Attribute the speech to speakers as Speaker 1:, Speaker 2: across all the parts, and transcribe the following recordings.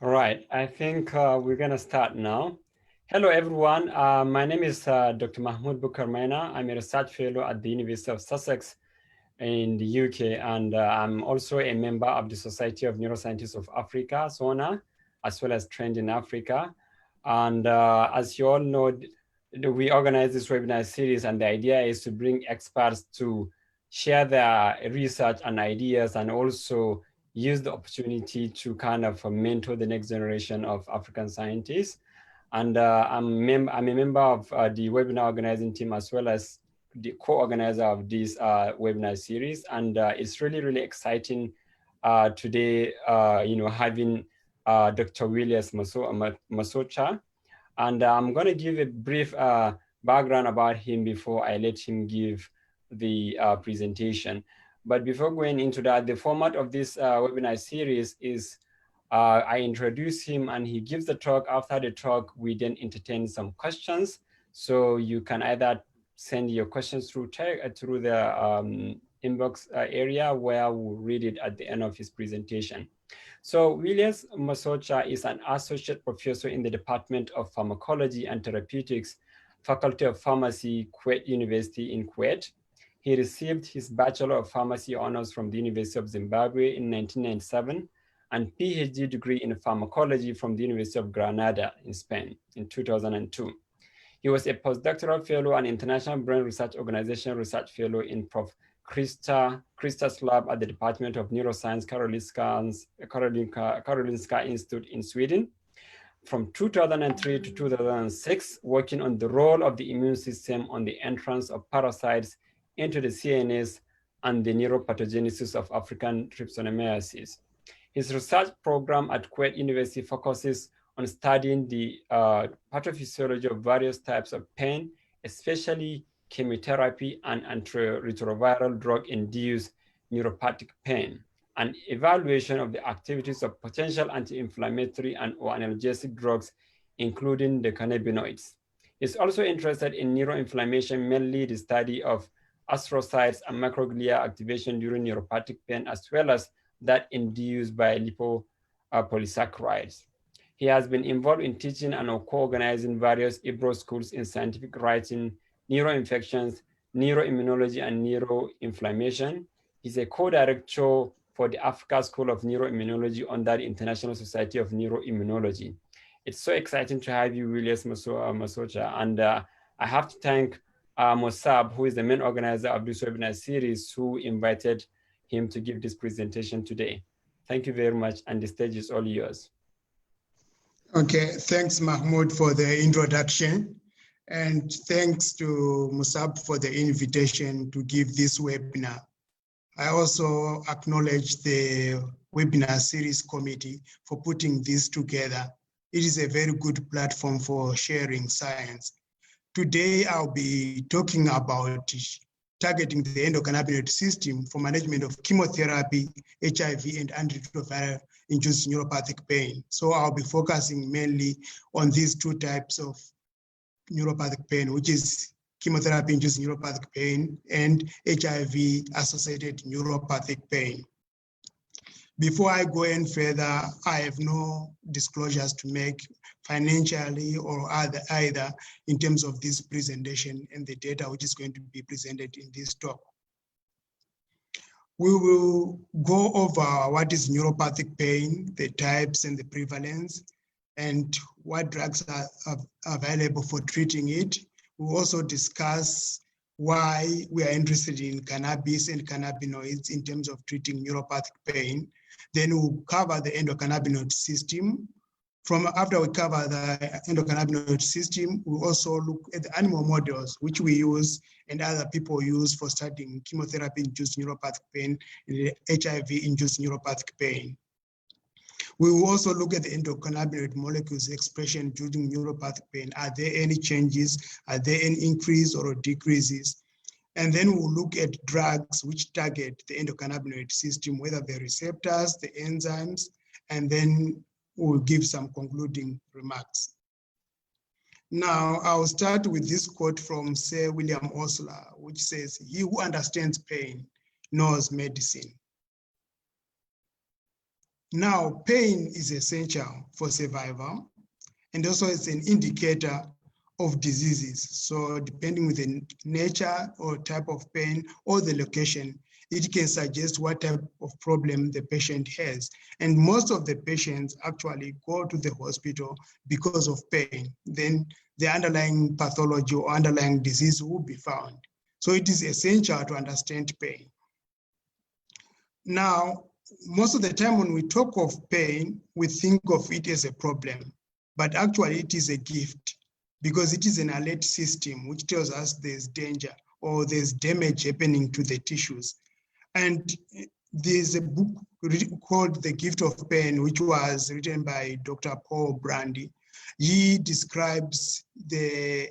Speaker 1: All right, I think we're going to start now. Hello, everyone. My name is Dr. Mahmoud Bukarmaina. I'm a research fellow at the University of Sussex in the UK, and I'm also a member of the Society of Neuroscientists of Africa, SONA, as well as Trend in Africa. And as you all know, we organize this webinar series, and the idea is to bring experts to share their research and ideas, and also use the opportunity to kind of mentor the next generation of African scientists. And I'm a member of the webinar organizing team, as well as the co-organizer of this webinar series. And it's really, really exciting today, having Dr. Williams Masocha. And I'm going to give a brief background about him before I let him give the presentation. But before going into that, the format of this webinar series is I introduce him and he gives the talk. After the talk, we then entertain some questions. So you can either send your questions through the inbox area, where we'll read it at the end of his presentation. So Williams Masocha is an associate professor in the Department of Pharmacology and Therapeutics, Faculty of Pharmacy, Kuwait University in Kuwait. He received his Bachelor of Pharmacy honors from the University of Zimbabwe in 1997 and PhD degree in pharmacology from the University of Granada in Spain in 2002. He was a postdoctoral fellow and International Brain Research Organization research fellow in Prof. Krista's lab at the Department of Neuroscience, Karolinska Institute in Sweden. From 2003 to 2006, working on the role of the immune system on the entrance of parasites into the CNS and the neuropathogenesis of African trypanosomiasis. His research program at Kuwait University focuses on studying the pathophysiology of various types of pain, especially chemotherapy and antiretroviral drug-induced neuropathic pain, and evaluation of the activities of potential anti-inflammatory and or analgesic drugs, including the cannabinoids. He's also interested in neuroinflammation, mainly the study of astrocytes and microglia activation during neuropathic pain, as well as that induced by lipopolysaccharides. He has been involved in teaching and co-organizing various IBRO schools in scientific writing, neuroinfections, neuroimmunology, and neuroinflammation. He's a co-director for the Africa School of Neuroimmunology under the International Society of Neuroimmunology. It's so exciting to have you, Williams Masocha. And I have to thank Mossab, who is the main organizer of this webinar series, who invited him to give this presentation today. Thank you very much, and the stage is all yours.
Speaker 2: Okay, thanks Mahmoud for the introduction, and thanks to Musab for the invitation to give this webinar. I also acknowledge the webinar series committee for putting this together. It is a very good platform for sharing science. Today, I'll be talking about targeting the endocannabinoid system for management of chemotherapy, HIV, and antiretroviral-induced neuropathic pain. So I'll be focusing mainly on these two types of neuropathic pain, which is chemotherapy-induced neuropathic pain and HIV-associated neuropathic pain. Before I go any further, I have no disclosures to make financially or either in terms of this presentation and the data which is going to be presented in this talk. We will go over what is neuropathic pain, the types and the prevalence, and what drugs are available for treating it. We'll also discuss why we are interested in cannabis and cannabinoids in terms of treating neuropathic pain. Then we'll cover the endocannabinoid system. After we cover the endocannabinoid system, we'll also look at the animal models which we use and other people use for studying chemotherapy-induced neuropathic pain and HIV-induced neuropathic pain. We will also look at the endocannabinoid molecules expression during neuropathic pain. Are there any changes? Are there any increase or decreases? And then we'll look at drugs which target the endocannabinoid system, whether the receptors, the enzymes, and then we'll give some concluding remarks. Now, I'll start with this quote from Sir William Osler, which says, "He who understands pain knows medicine." Now, pain is essential for survival, and also it's an indicator of diseases. So depending on the nature or type of pain or the location, it can suggest what type of problem the patient has. And most of the patients actually go to the hospital because of pain. Then the underlying pathology or underlying disease will be found. So it is essential to understand pain. Now, most of the time when we talk of pain, we think of it as a problem, but actually it is a gift because it is an alert system which tells us there's danger or there's damage happening to the tissues. And there's a book called The Gift of Pain, which was written by Dr. Paul Brandy. He describes the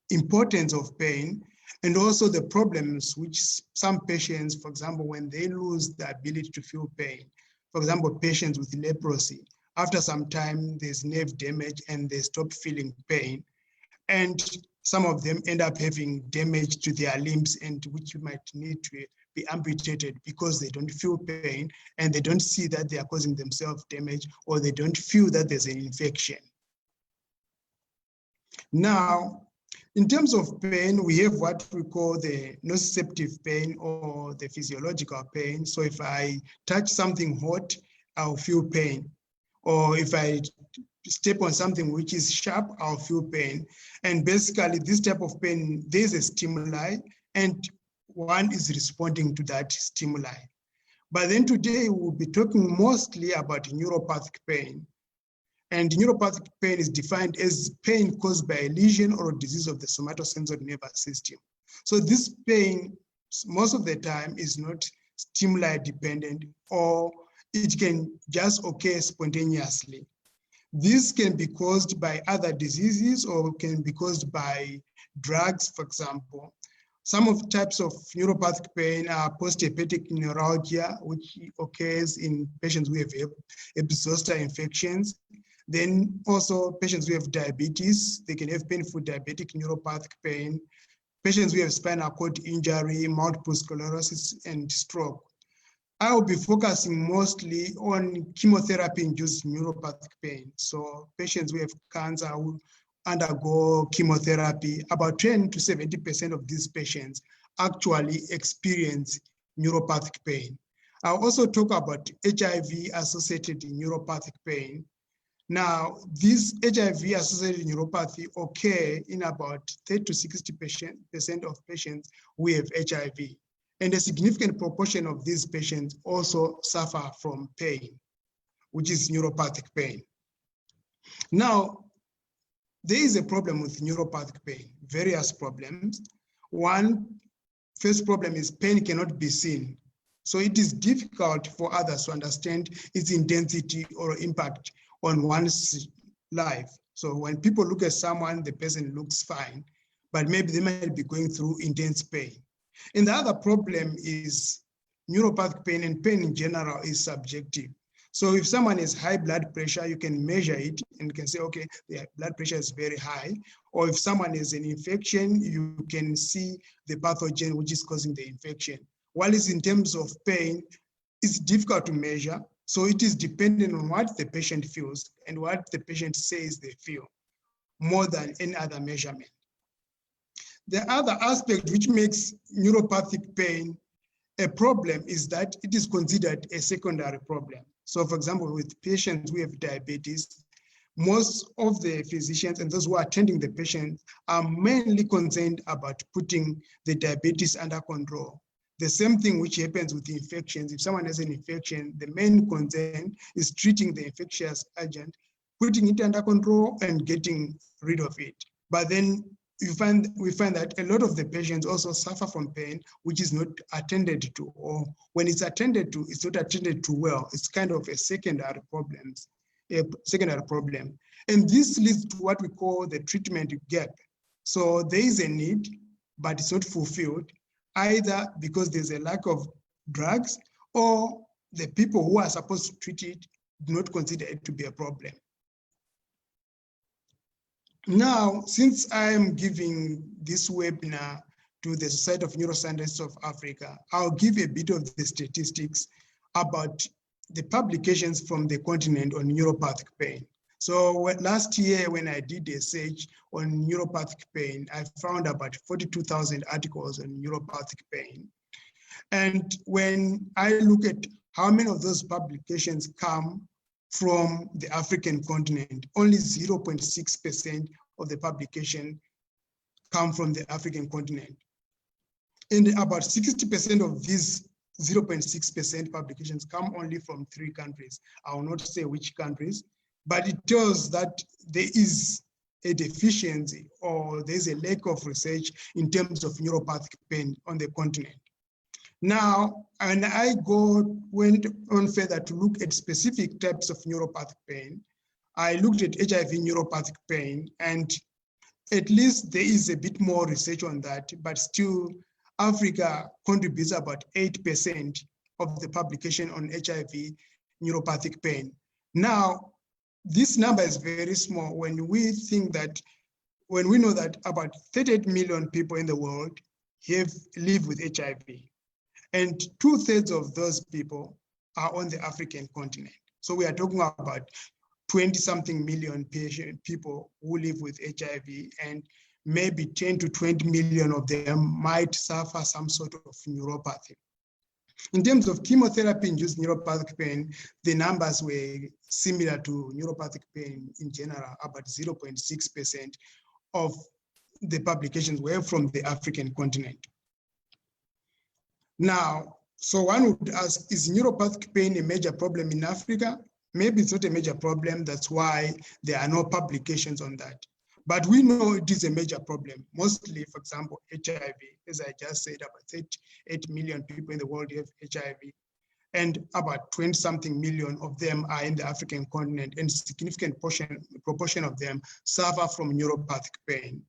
Speaker 2: importance of pain and also the problems which some patients, for example, when they lose the ability to feel pain, for example, patients with leprosy, after some time, there's nerve damage and they stop feeling pain. And some of them end up having damage to their limbs and which might need to be amputated because they don't feel pain and they don't see that they are causing themselves damage or they don't feel that there's an infection. Now, in terms of pain, we have what we call the nociceptive pain or the physiological pain. So if I touch something hot, I'll feel pain. Or if I step on something which is sharp, I'll feel pain. And basically this type of pain, there's a stimuli and one is responding to that stimuli. But then today we'll be talking mostly about neuropathic pain. And neuropathic pain is defined as pain caused by a lesion or a disease of the somatosensory nervous system. So this pain, most of the time, is not stimuli dependent, or it can just occur spontaneously. This can be caused by other diseases or can be caused by drugs, for example. Some of the types of neuropathic pain are post-herpetic neuralgia, which occurs in patients who have epizoster infections. Then also patients who have diabetes, they can have painful diabetic neuropathic pain. Patients who have spinal cord injury, multiple sclerosis, and stroke. I will be focusing mostly on chemotherapy-induced neuropathic pain. So patients who have cancer who undergo chemotherapy, about 10 to 70% of these patients actually experience neuropathic pain. I'll also talk about HIV-associated neuropathic pain. Now, this HIV-associated neuropathy occur in about 30 to 60% of patients who have HIV. And a significant proportion of these patients also suffer from pain, which is neuropathic pain. Now, there is a problem with neuropathic pain, various problems. First problem is pain cannot be seen. So it is difficult for others to understand its intensity or impact on one's life. So when people look at someone, the person looks fine, but maybe they might be going through intense pain. And the other problem is neuropathic pain, and pain in general is subjective. So if someone has high blood pressure, you can measure it and can say, okay, their blood pressure is very high. Or if someone has an infection, you can see the pathogen which is causing the infection. While it's in terms of pain, it's difficult to measure. So it is dependent on what the patient feels and what the patient says they feel, more than any other measurement. The other aspect which makes neuropathic pain a problem is that it is considered a secondary problem. So for example, with patients who have diabetes, most of the physicians and those who are attending the patient are mainly concerned about putting the diabetes under control. The same thing which happens with infections. If someone has an infection, the main concern is treating the infectious agent, putting it under control and getting rid of it. But then we find that a lot of the patients also suffer from pain, which is not attended to, or when it's attended to, it's not attended to well. It's kind of a secondary problem. And this leads to what we call the treatment gap. So there is a need, but it's not fulfilled, either because there's a lack of drugs or the people who are supposed to treat it do not consider it to be a problem. Now, since I am giving this webinar to the Society of Neuroscientists of Africa, I'll give a bit of the statistics about the publications from the continent on neuropathic pain. So last year, when I did a search on neuropathic pain, I found about 42,000 articles on neuropathic pain. And when I look at how many of those publications come from the African continent, only 0.6% of the publication come from the African continent. And about 60% of these 0.6% publications come only from 3 countries. I will not say which countries, but it tells that there is a deficiency or there's a lack of research in terms of neuropathic pain on the continent. Now, and I went on further to look at specific types of neuropathic pain. I looked at HIV neuropathic pain, and at least there is a bit more research on that, but still Africa contributes about 8% of the publication on HIV neuropathic pain. Now, this number is very small when we know that about 38 million people in the world live with HIV. And 2/3 of those people are on the African continent. So we are talking about 20-something million people who live with HIV, and maybe 10 to 20 million of them might suffer some sort of neuropathy. In terms of chemotherapy-induced neuropathic pain, the numbers were similar to neuropathic pain in general. About 0.6% of the publications were from the African continent. Now, so one would ask, is neuropathic pain a major problem in Africa? Maybe it's not a major problem. That's why there are no publications on that. But we know it is a major problem. Mostly, for example, HIV, as I just said, about 38 million people in the world have HIV. And about 20-something million of them are in the African continent, and a significant proportion of them suffer from neuropathic pain.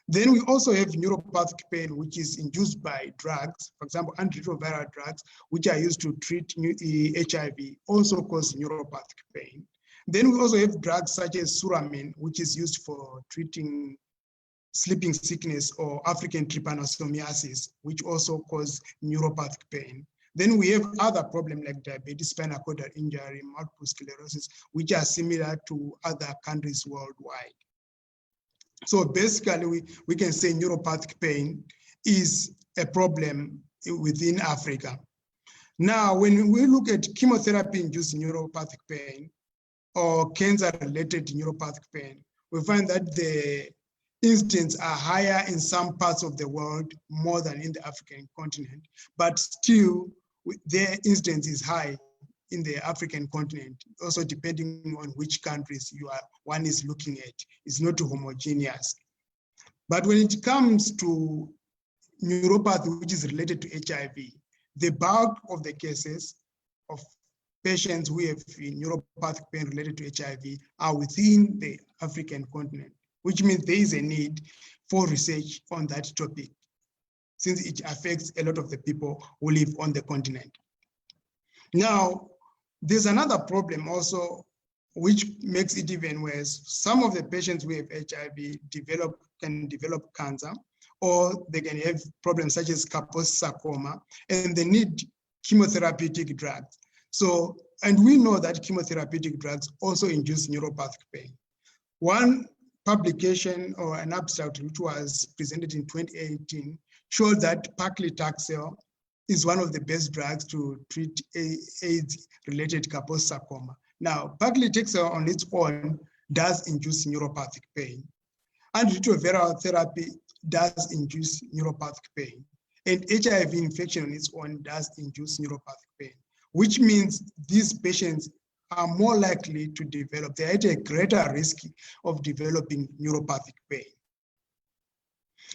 Speaker 2: Then we also have neuropathic pain, which is induced by drugs. For example, antiretroviral drugs, which are used to treat HIV, also cause neuropathic pain. Then we also have drugs such as suramine, which is used for treating sleeping sickness or African trypanosomiasis, which also cause neuropathic pain. Then we have other problems like diabetes, spinal cord injury, multiple sclerosis, which are similar to other countries worldwide. So basically, we can say neuropathic pain is a problem within Africa. Now, when we look at chemotherapy-induced neuropathic pain or cancer-related neuropathic pain, we find that the incidence are higher in some parts of the world more than in the African continent, but still their incidence is high in the African continent, also depending on which countries one is looking at. It's not homogeneous. But when it comes to neuropathy, which is related to HIV, the bulk of the cases of patients who have neuropathic pain related to HIV are within the African continent, which means there is a need for research on that topic, since it affects a lot of the people who live on the continent. Now, there's another problem also, which makes it even worse. Some of the patients who have HIV can develop cancer, or they can have problems such as Kaposi sarcoma, and they need chemotherapeutic drugs. So, and we know that chemotherapeutic drugs also induce neuropathic pain. One publication or an abstract which was presented in 2018 showed that Paclitaxel is one of the best drugs to treat AIDS-related Kaposi sarcoma. Now, Paclitaxel on its own does induce neuropathic pain. Antiretroviral therapy does induce neuropathic pain. And HIV infection on its own does induce neuropathic pain, which means these patients are more likely to develop, they're at a greater risk of developing neuropathic pain.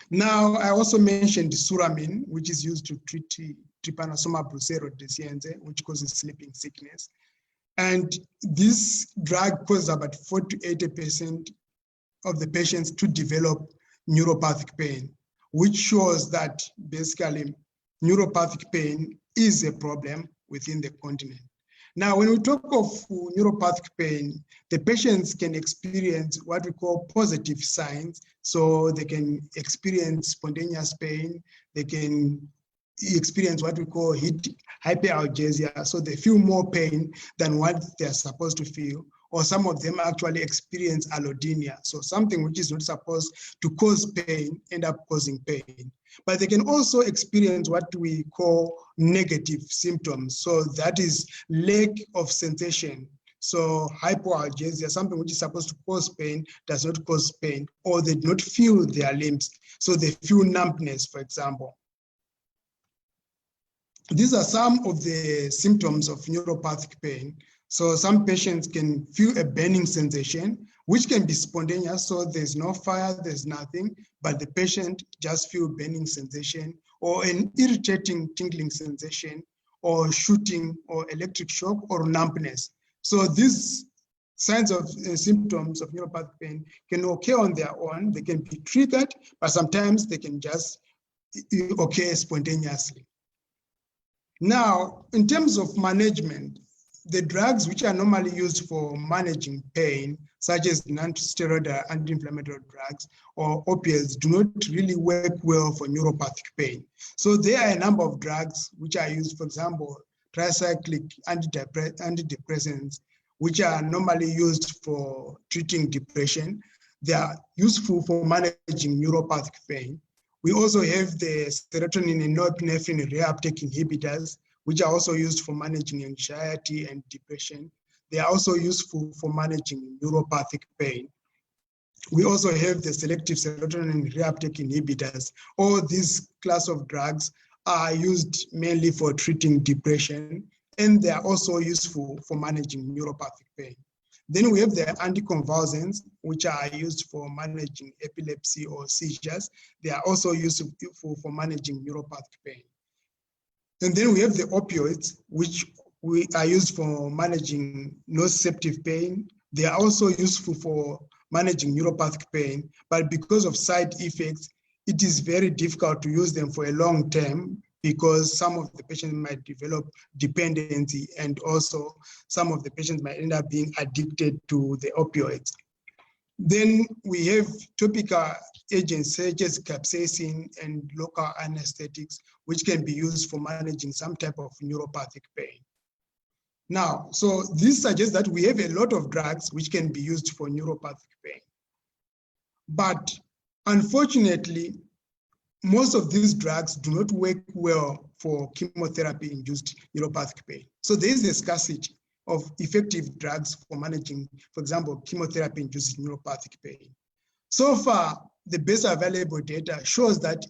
Speaker 2: Now, I also mentioned suramine, which is used to treat trypanosoma brucellose, which causes sleeping sickness. And this drug causes about 40 to 80% of the patients to develop neuropathic pain, which shows that basically neuropathic pain is a problem within the continent. Now, when we talk of neuropathic pain, the patients can experience what we call positive signs. So they can experience spontaneous pain, they can experience what we call hyperalgesia, so they feel more pain than what they're supposed to feel, or some of them actually experience allodynia, so something which is not supposed to cause pain end up causing pain. But they can also experience what we call negative symptoms, so that is lack of sensation. So hypoalgesia, something which is supposed to cause pain, does not cause pain, or they do not feel their limbs, so they feel numbness, for example. These are some of the symptoms of neuropathic pain. So some patients can feel a burning sensation, which can be spontaneous, so there's no fire, there's nothing, but the patient just feel burning sensation, or an irritating tingling sensation, or shooting, or electric shock, or numbness. So these signs of symptoms of neuropathic pain can occur on their own. They can be triggered, but sometimes they can just occur spontaneously. Now, in terms of management, the drugs which are normally used for managing pain, such as non-steroidal anti-inflammatory drugs or opioids, do not really work well for neuropathic pain. So there are a number of drugs which are used, for example, tricyclic antidepressants, which are normally used for treating depression. They are useful for managing neuropathic pain. We also have the serotonin and norepinephrine reuptake inhibitors, which are also used for managing anxiety and depression. They are also useful for managing neuropathic pain. We also have the selective serotonin reuptake inhibitors. All these class of drugs are used mainly for treating depression, and they are also useful for managing neuropathic pain. Then we have the anticonvulsants, which are used for managing epilepsy or seizures. They are also useful for managing neuropathic pain. And then we have the opioids, which are used for managing nociceptive pain. They are also useful for managing neuropathic pain, but because of side effects, it is very difficult to use them for a long term, because some of the patients might develop dependency, and also some of the patients might end up being addicted to the opioids. Then we have topical agents such as capsaicin and local anesthetics, which can be used for managing some type of neuropathic pain. Now, so this suggests that we have a lot of drugs which can be used for neuropathic pain. But unfortunately, most of these drugs do not work well for chemotherapy-induced neuropathic pain. So there is a scarcity of effective drugs for managing, for example, chemotherapy-induced neuropathic pain. So far, the best available data shows that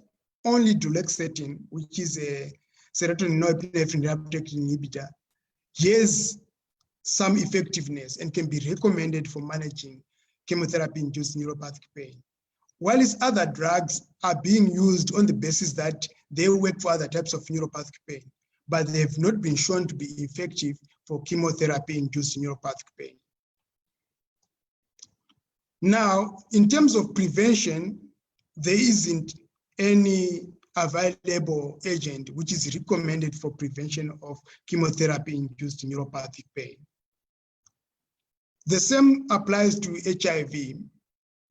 Speaker 2: only duloxetine, which is a serotonin norepinephrine reuptake inhibitor, has some effectiveness and can be recommended for managing chemotherapy-induced neuropathic pain. While other drugs are being used on the basis that they work for other types of neuropathic pain, but they have not been shown to be effective for chemotherapy-induced neuropathic pain. Now, in terms of prevention, there isn't any available agent which is recommended for prevention of chemotherapy-induced neuropathic pain. The same applies to HIV.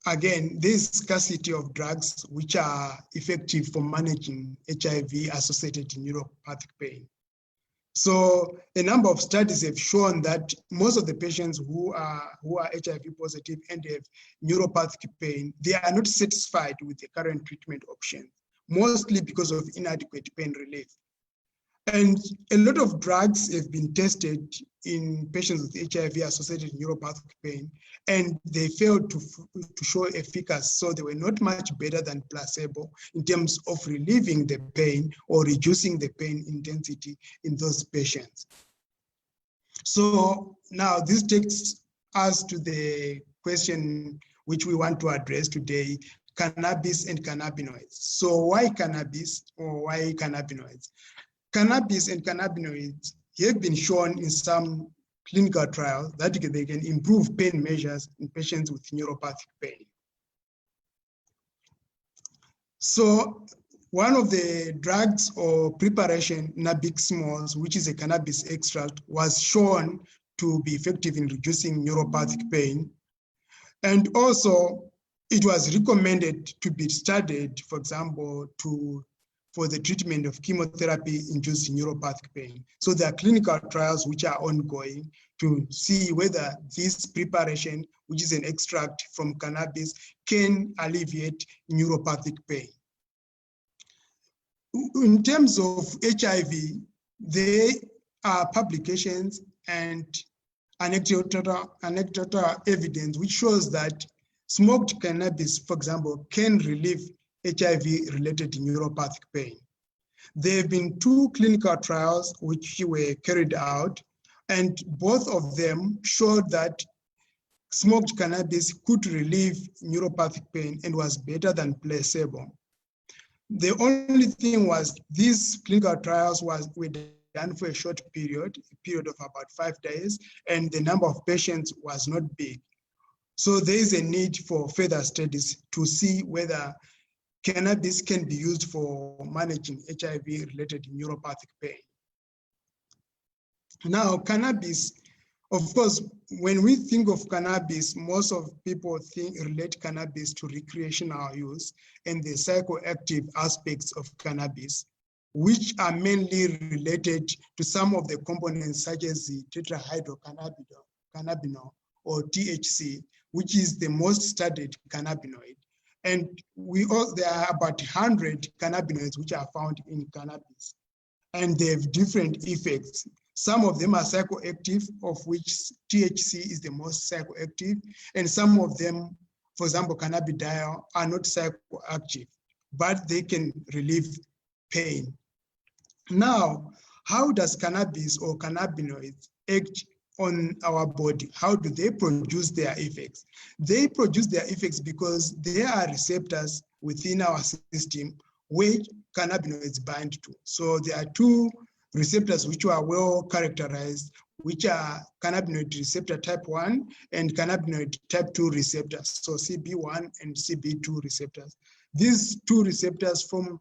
Speaker 2: Again, there's scarcity of drugs which are effective for managing HIV-associated neuropathic pain. So a number of studies have shown that most of the patients who are HIV positive and have neuropathic pain, they are not satisfied with the current treatment option, mostly because of inadequate pain relief. And a lot of drugs have been tested in patients with HIV-associated neuropathic pain, and they failed to show efficacy. So they were not much better than placebo in terms of relieving the pain or reducing the pain intensity in those patients. So now this takes us to the question which we want to address today: cannabis and cannabinoids. So why cannabis, or why cannabinoids? Cannabis and cannabinoids have been shown in some clinical trials that they can improve pain measures in patients with neuropathic pain. So one of the drugs or preparation, nabiximols, which is a cannabis extract, was shown to be effective in reducing neuropathic pain. And also, it was recommended to be studied, for example, to for the treatment of chemotherapy-induced neuropathic pain. So there are clinical trials which are ongoing to see whether this preparation, which is an extract from cannabis, can alleviate neuropathic pain. In terms of HIV, there are publications and anecdotal evidence which shows that smoked cannabis, for example, can relieve HIV-related neuropathic pain. There have been 2 clinical trials which were carried out, and both of them showed that smoked cannabis could relieve neuropathic pain and was better than placebo. The only thing was these clinical trials were done for a short period, a period of about 5 days, and the number of patients was not big. So there is a need for further studies to see whether cannabis can be used for managing HIV-related neuropathic pain. Now, cannabis, of course, when we think of cannabis, most of people relate cannabis to recreational use and the psychoactive aspects of cannabis, which are mainly related to some of the components such as the tetrahydrocannabinol or THC, which is the most studied cannabinoid. And there are about 100 cannabinoids which are found in cannabis, and they have different effects. Some of them are psychoactive, of which THC is the most psychoactive, and some of them, for example, cannabidiol, are not psychoactive, but they can relieve pain. Now, how does cannabis or cannabinoids act on our body? How do they produce their effects? They produce their effects because there are receptors within our system which cannabinoids bind to. So there are 2 receptors which are well characterized, which are cannabinoid receptor type 1 and cannabinoid type 2 receptors, so CB1 and CB2 receptors. These 2 receptors form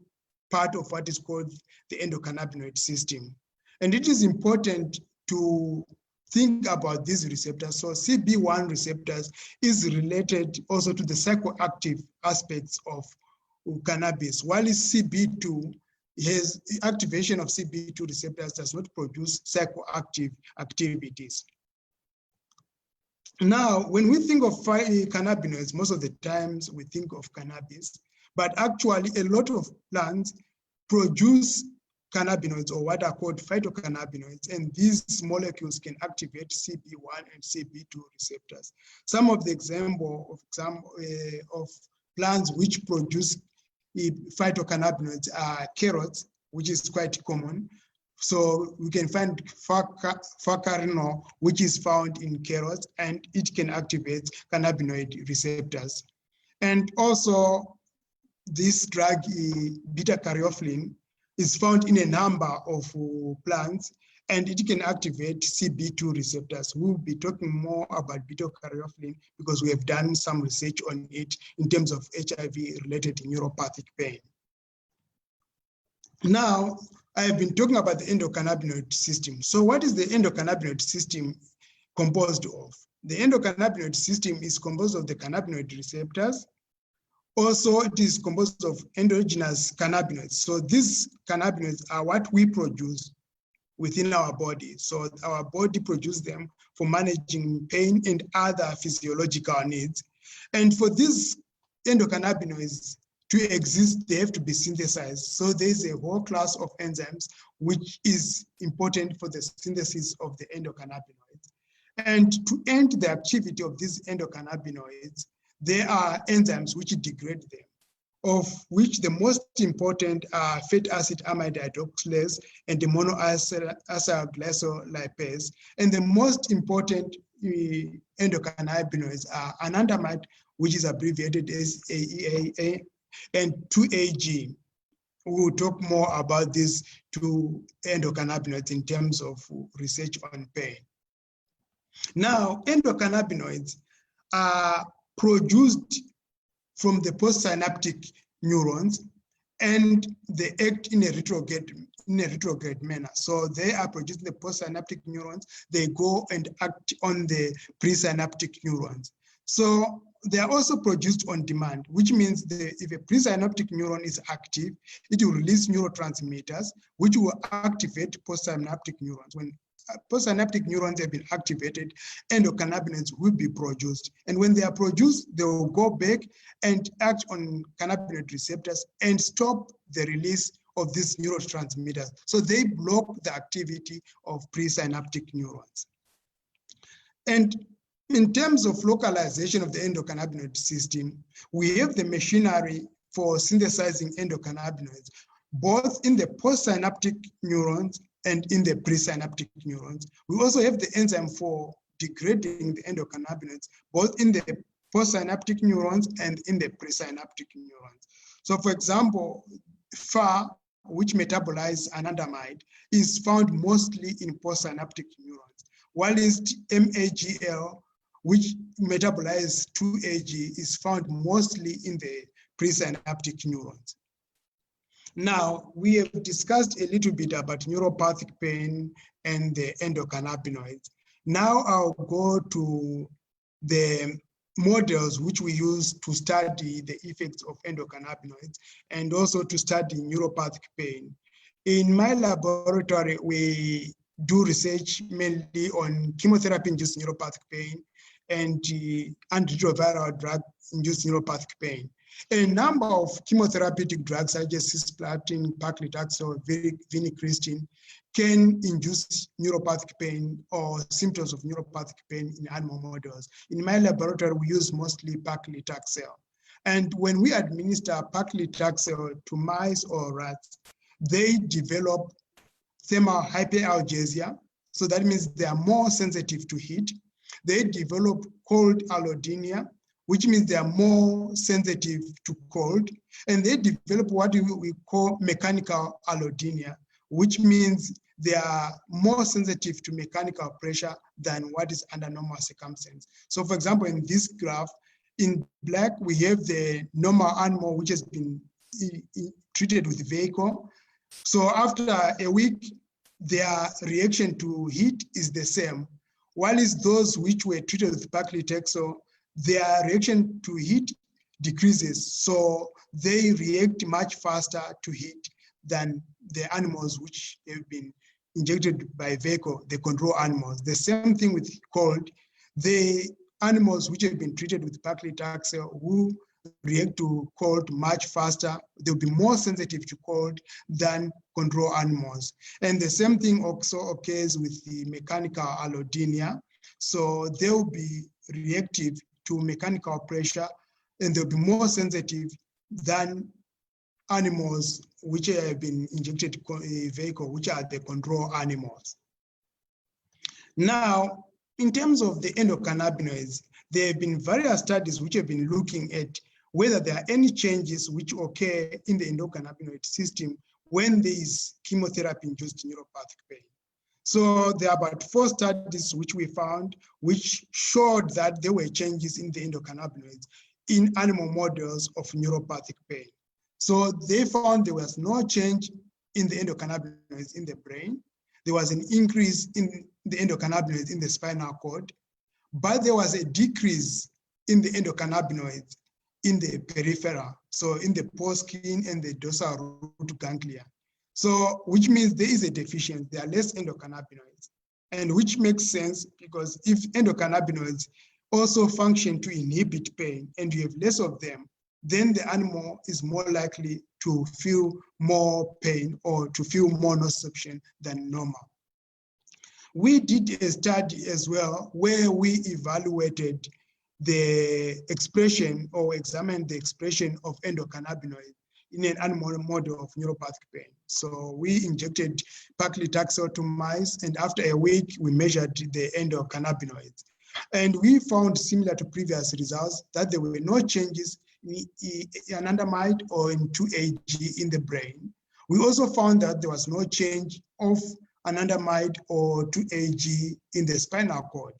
Speaker 2: part of what is called the endocannabinoid system. And it is important to think about these receptors. So CB1 receptors is related also to the psychoactive aspects of cannabis, while CB2 has activation of CB2 receptors does not produce psychoactive activities. Now, when we think of cannabinoids, most of the times we think of cannabis, but actually a lot of plants produce cannabinoids, or what are called phytocannabinoids, and these molecules can activate CB1 and CB2 receptors. Some of the example of plants which produce phytocannabinoids are carrots, which is quite common. So we can find Phytocannabinoid, which is found in carrots, and it can activate cannabinoid receptors. And also this drug, beta-caryophyllene, is found in a number of plants, and it can activate CB2 receptors. We'll be talking more about beta-caryophyllene because we have done some research on it in terms of HIV-related neuropathic pain. Now, I have been talking about the endocannabinoid system. So what is the endocannabinoid system composed of? The endocannabinoid system is composed of the cannabinoid receptors. Also, it is composed of endogenous cannabinoids. So these cannabinoids are what we produce within our body. So our body produces them for managing pain and other physiological needs. And for these endocannabinoids to exist, they have to be synthesized. So there's a whole class of enzymes which is important for the synthesis of the endocannabinoids. And to end the activity of these endocannabinoids, there are enzymes which degrade them, of which the most important are fatty acid amide hydrolase and the monoacylglycerol lipase. And the most important endocannabinoids are anandamide, which is abbreviated as AEA, and 2-AG. We will talk more about these 2 endocannabinoids in terms of research on pain. Now, endocannabinoids are produced from the postsynaptic neurons, and they act in a retrograde manner. So they are produced in the postsynaptic neurons, they go and act on the presynaptic neurons. So they are also produced on demand, which means if a presynaptic neuron is active, it will release neurotransmitters, which will activate postsynaptic neurons. When postsynaptic neurons have been activated, endocannabinoids will be produced. And when they are produced, they will go back and act on cannabinoid receptors and stop the release of these neurotransmitters. So they block the activity of presynaptic neurons. And in terms of localization of the endocannabinoid system, we have the machinery for synthesizing endocannabinoids, both in the postsynaptic neurons and in the presynaptic neurons. We also have the enzyme for degrading the endocannabinoids, both in the postsynaptic neurons and in the presynaptic neurons. So for example, FAAH, which metabolize anandamide, is found mostly in postsynaptic neurons, while MGL, which metabolize 2-AG, is found mostly in the presynaptic neurons. Now, we have discussed a little bit about neuropathic pain and the endocannabinoids. Now I'll go to the models which we use to study the effects of endocannabinoids and also to study neuropathic pain. In my laboratory, we do research mainly on chemotherapy-induced neuropathic pain and antiretroviral drug-induced neuropathic pain. A number of chemotherapeutic drugs such as cisplatin, paclitaxel, vincristine can induce neuropathic pain or symptoms of neuropathic pain in animal models. In my laboratory, we use mostly paclitaxel. And when we administer paclitaxel to mice or rats, they develop thermal hyperalgesia. So that means they are more sensitive to heat. They develop cold allodynia, which means they are more sensitive to cold. And they develop what we call mechanical allodynia, which means they are more sensitive to mechanical pressure than what is under normal circumstances. So for example, in this graph, in black, we have the normal animal which has been treated with vehicle. So after a week, their reaction to heat is the same. While those which were treated with paclitaxel, their reaction to heat decreases. So they react much faster to heat than the animals which have been injected by vehicle, the control animals. The same thing with cold. The animals which have been treated with paclitaxel who react to cold much faster, they'll be more sensitive to cold than control animals. And the same thing also occurs with the mechanical allodynia. So they'll be reactive to mechanical pressure and they'll be more sensitive than animals which have been injected a vehicle, which are the control animals. Now, in terms of the endocannabinoids, there have been various studies which have been looking at whether there are any changes which occur in the endocannabinoid system when there is chemotherapy-induced neuropathic pain. So there are about 4 studies which we found which showed that there were changes in the endocannabinoids in animal models of neuropathic pain. So they found there was no change in the endocannabinoids in the brain. There was an increase in the endocannabinoids in the spinal cord, but there was a decrease in the endocannabinoids in the peripheral, so in the foreskin and the dorsal root ganglia. So which means there is a deficiency, there are less endocannabinoids, and which makes sense because if endocannabinoids also function to inhibit pain and you have less of them, then the animal is more likely to feel more pain or to feel more nociception than normal. We did a study as well where we evaluated the expression or examined the expression of endocannabinoid in an animal model of neuropathic pain. So we injected paclitaxel to mice, and after a week, we measured the endocannabinoids. And we found, similar to previous results, that there were no changes in anandamide or in 2-AG in the brain. We also found that there was no change of anandamide or 2-AG in the spinal cord.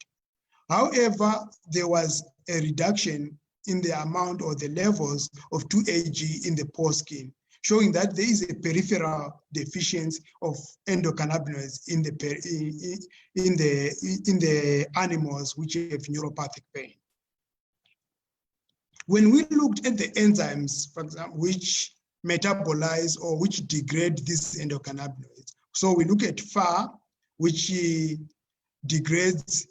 Speaker 2: However, there was a reduction in the amount or the levels of 2-AG in the foreskin, showing that there is a peripheral deficiency of endocannabinoids in the animals which have neuropathic pain. When we looked at the enzymes, for example, which metabolize or which degrade these endocannabinoids, so we look at FAAH, which degrades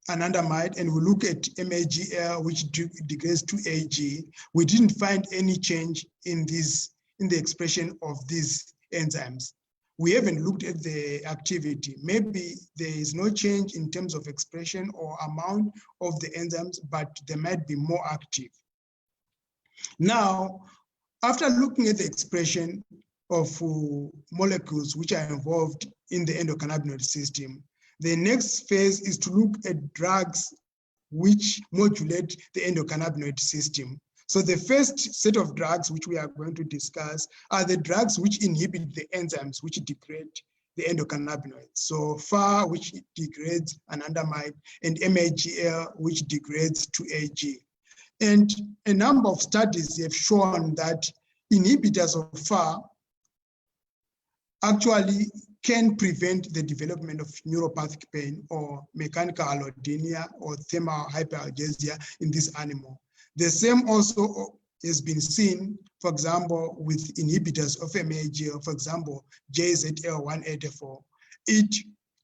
Speaker 2: anandamide, and we look at MGL, which degrades 2-AG, we didn't find any change in the expression of these enzymes. We haven't looked at the activity. Maybe there is no change in terms of expression or amount of the enzymes, but they might be more active. Now, after looking at the expression of molecules which are involved in the endocannabinoid system, the next phase is to look at drugs which modulate the endocannabinoid system. So the first set of drugs which we are going to discuss are the drugs which inhibit the enzymes which degrade the endocannabinoids. So FAAH, which degrades anandamide, and MGL, which degrades 2-AG. And a number of studies have shown that inhibitors of FAAH actually can prevent the development of neuropathic pain or mechanical allodynia or thermal hyperalgesia in this animal. The same also has been seen, for example, with inhibitors of MGL, for example, JZL184. It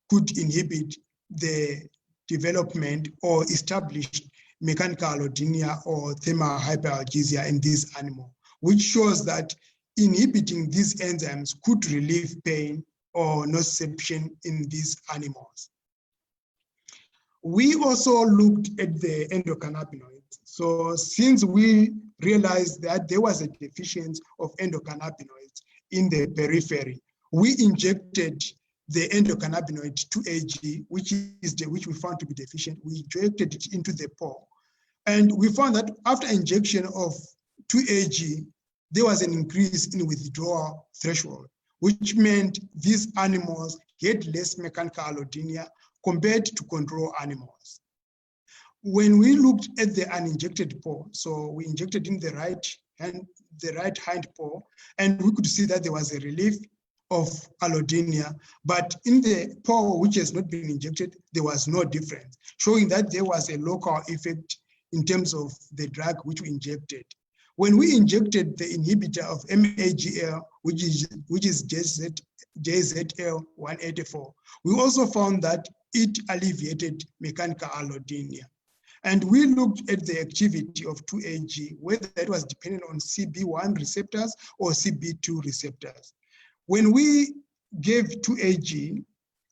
Speaker 2: could inhibit the development or established mechanical allodynia or thermal hyperalgesia in this animal, which shows that inhibiting these enzymes could relieve pain or nociception in these animals. We also looked at the endocannabinoids. So since we realized that there was a deficiency of endocannabinoids in the periphery, we injected the endocannabinoid 2-AG, which we found to be deficient. We injected it into the pore. And we found that after injection of 2-AG, there was an increase in withdrawal threshold, which meant these animals had less mechanical allodynia compared to control animals. When we looked at the uninjected pore, so we injected in the right hind pore, and we could see that there was a relief of allodynia, but in the pore which has not been injected, there was no difference, showing that there was a local effect in terms of the drug which we injected. When we injected the inhibitor of MGL, which is JZL184, we also found that it alleviated mechanical allodynia. And we looked at the activity of 2-AG, whether it was dependent on CB1 receptors or CB2 receptors. When we gave 2-AG,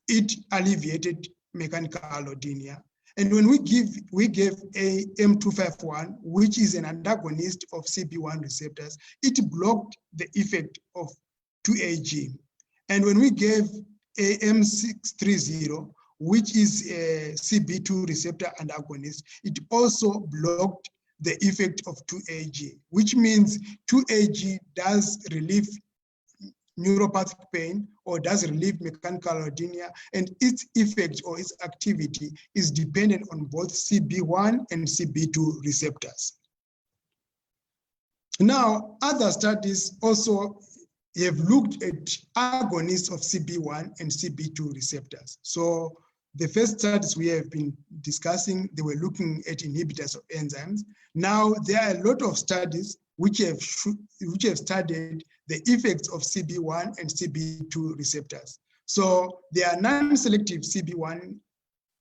Speaker 2: it alleviated mechanical allodynia. And when we gave AM251, which is an antagonist of CB1 receptors, it blocked the effect of 2-AG. And when we gave AM630, which is a CB2 receptor antagonist, it also blocked the effect of 2-AG, which means 2-AG does relieve neuropathic pain or does relieve mechanical allodynia, and its effect or its activity is dependent on both CB1 and CB2 receptors. Now, other studies also have looked at agonists of CB1 and CB2 receptors. So the first studies we have been discussing, they were looking at inhibitors of enzymes. Now, there are a lot of studies which have studied the effects of CB1 and CB2 receptors. So they are non-selective CB1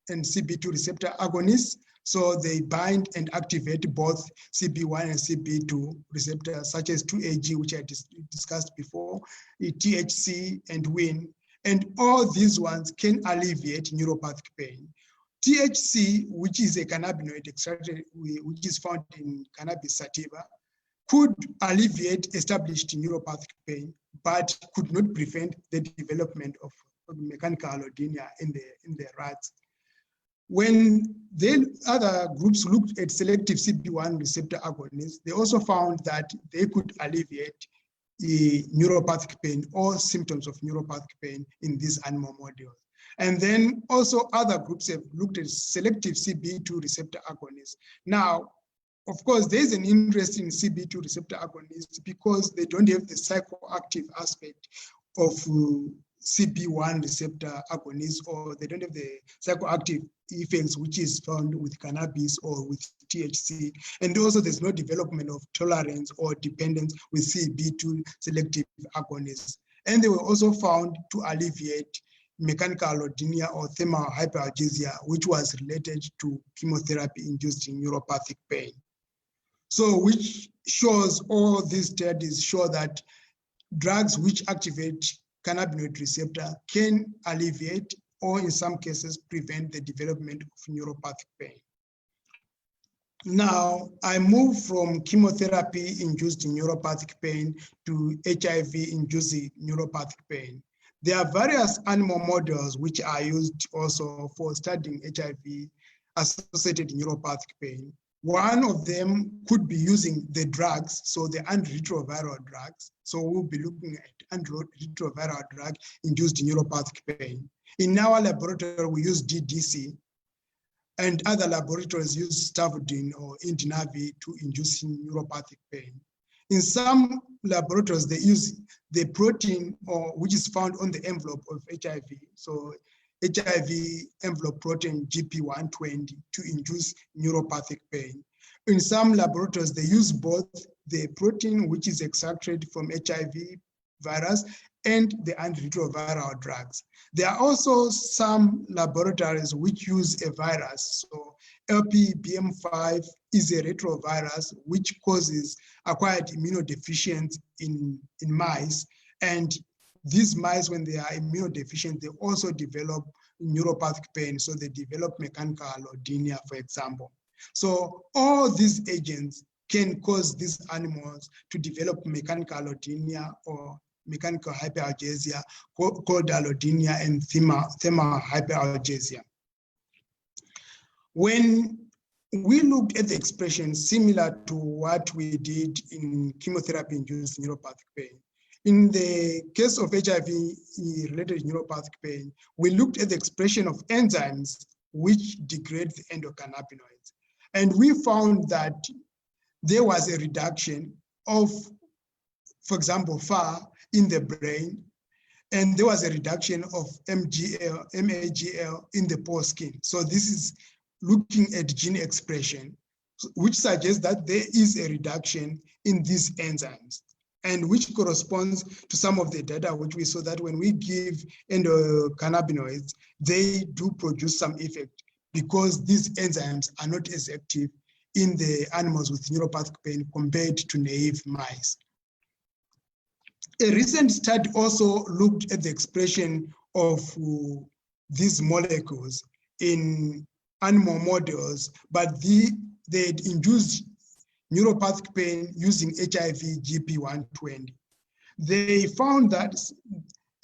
Speaker 2: and CB2 receptor agonists. So they bind and activate both CB1 and CB2 receptors, such as 2-AG, which I discussed before, THC and WIN. And all these ones can alleviate neuropathic pain. THC, which is a cannabinoid extracted, which is found in cannabis sativa, could alleviate established neuropathic pain, but could not prevent the development of mechanical allodynia in the rats. When the other groups looked at selective CB1 receptor agonists, they also found that they could alleviate the neuropathic pain or symptoms of neuropathic pain in these animal models. And then also other groups have looked at selective CB2 receptor agonists. Now, of course, there's an interest in CB2 receptor agonists because they don't have the psychoactive aspect of CB1 receptor agonists, or they don't have the psychoactive effects which is found with cannabis or with THC. And also there's no development of tolerance or dependence with CB2 selective agonists. And they were also found to alleviate mechanical allodynia or thermal hyperalgesia, which was related to chemotherapy-induced neuropathic pain. So which shows, all these studies show that drugs which activate cannabinoid receptor can alleviate or in some cases prevent the development of neuropathic pain. Now, I move from chemotherapy-induced neuropathic pain to HIV-induced neuropathic pain. There are various animal models which are used also for studying HIV-associated neuropathic pain. One of them could be using the drugs, so the antiretroviral drugs. So we'll be looking at antiretroviral drug-induced neuropathic pain. In our laboratory, we use DDC, and other laboratories use stavudine or indinavi to induce neuropathic pain. In some laboratories, they use the protein which is found on the envelope of HIV. So HIV envelope protein GP120 to induce neuropathic pain. In some laboratories, they use both the protein which is extracted from HIV virus and the antiretroviral drugs. There are also some laboratories which use a virus. So LPBM5 is a retrovirus which causes acquired immunodeficiency in mice. And these mice, when they are immunodeficient, they also develop neuropathic pain. So they develop mechanical allodynia, for example. So all these agents can cause these animals to develop mechanical allodynia or mechanical hyperalgesia, cold allodynia, and thermal hyperalgesia. When we looked at the expression similar to what we did in chemotherapy-induced neuropathic pain, in the case of HIV-related neuropathic pain, we looked at the expression of enzymes which degrade the endocannabinoids. And we found that there was a reduction of, for example, FAAH in the brain, and there was a reduction of MGL in the pore skin. So this is looking at gene expression, which suggests that there is a reduction in these enzymes, and which corresponds to some of the data which we saw that when we give endocannabinoids, they do produce some effect because these enzymes are not as active in the animals with neuropathic pain compared to naive mice. A recent study also looked at the expression of these molecules in animal models, but they induced neuropathic pain using HIV GP120. They found that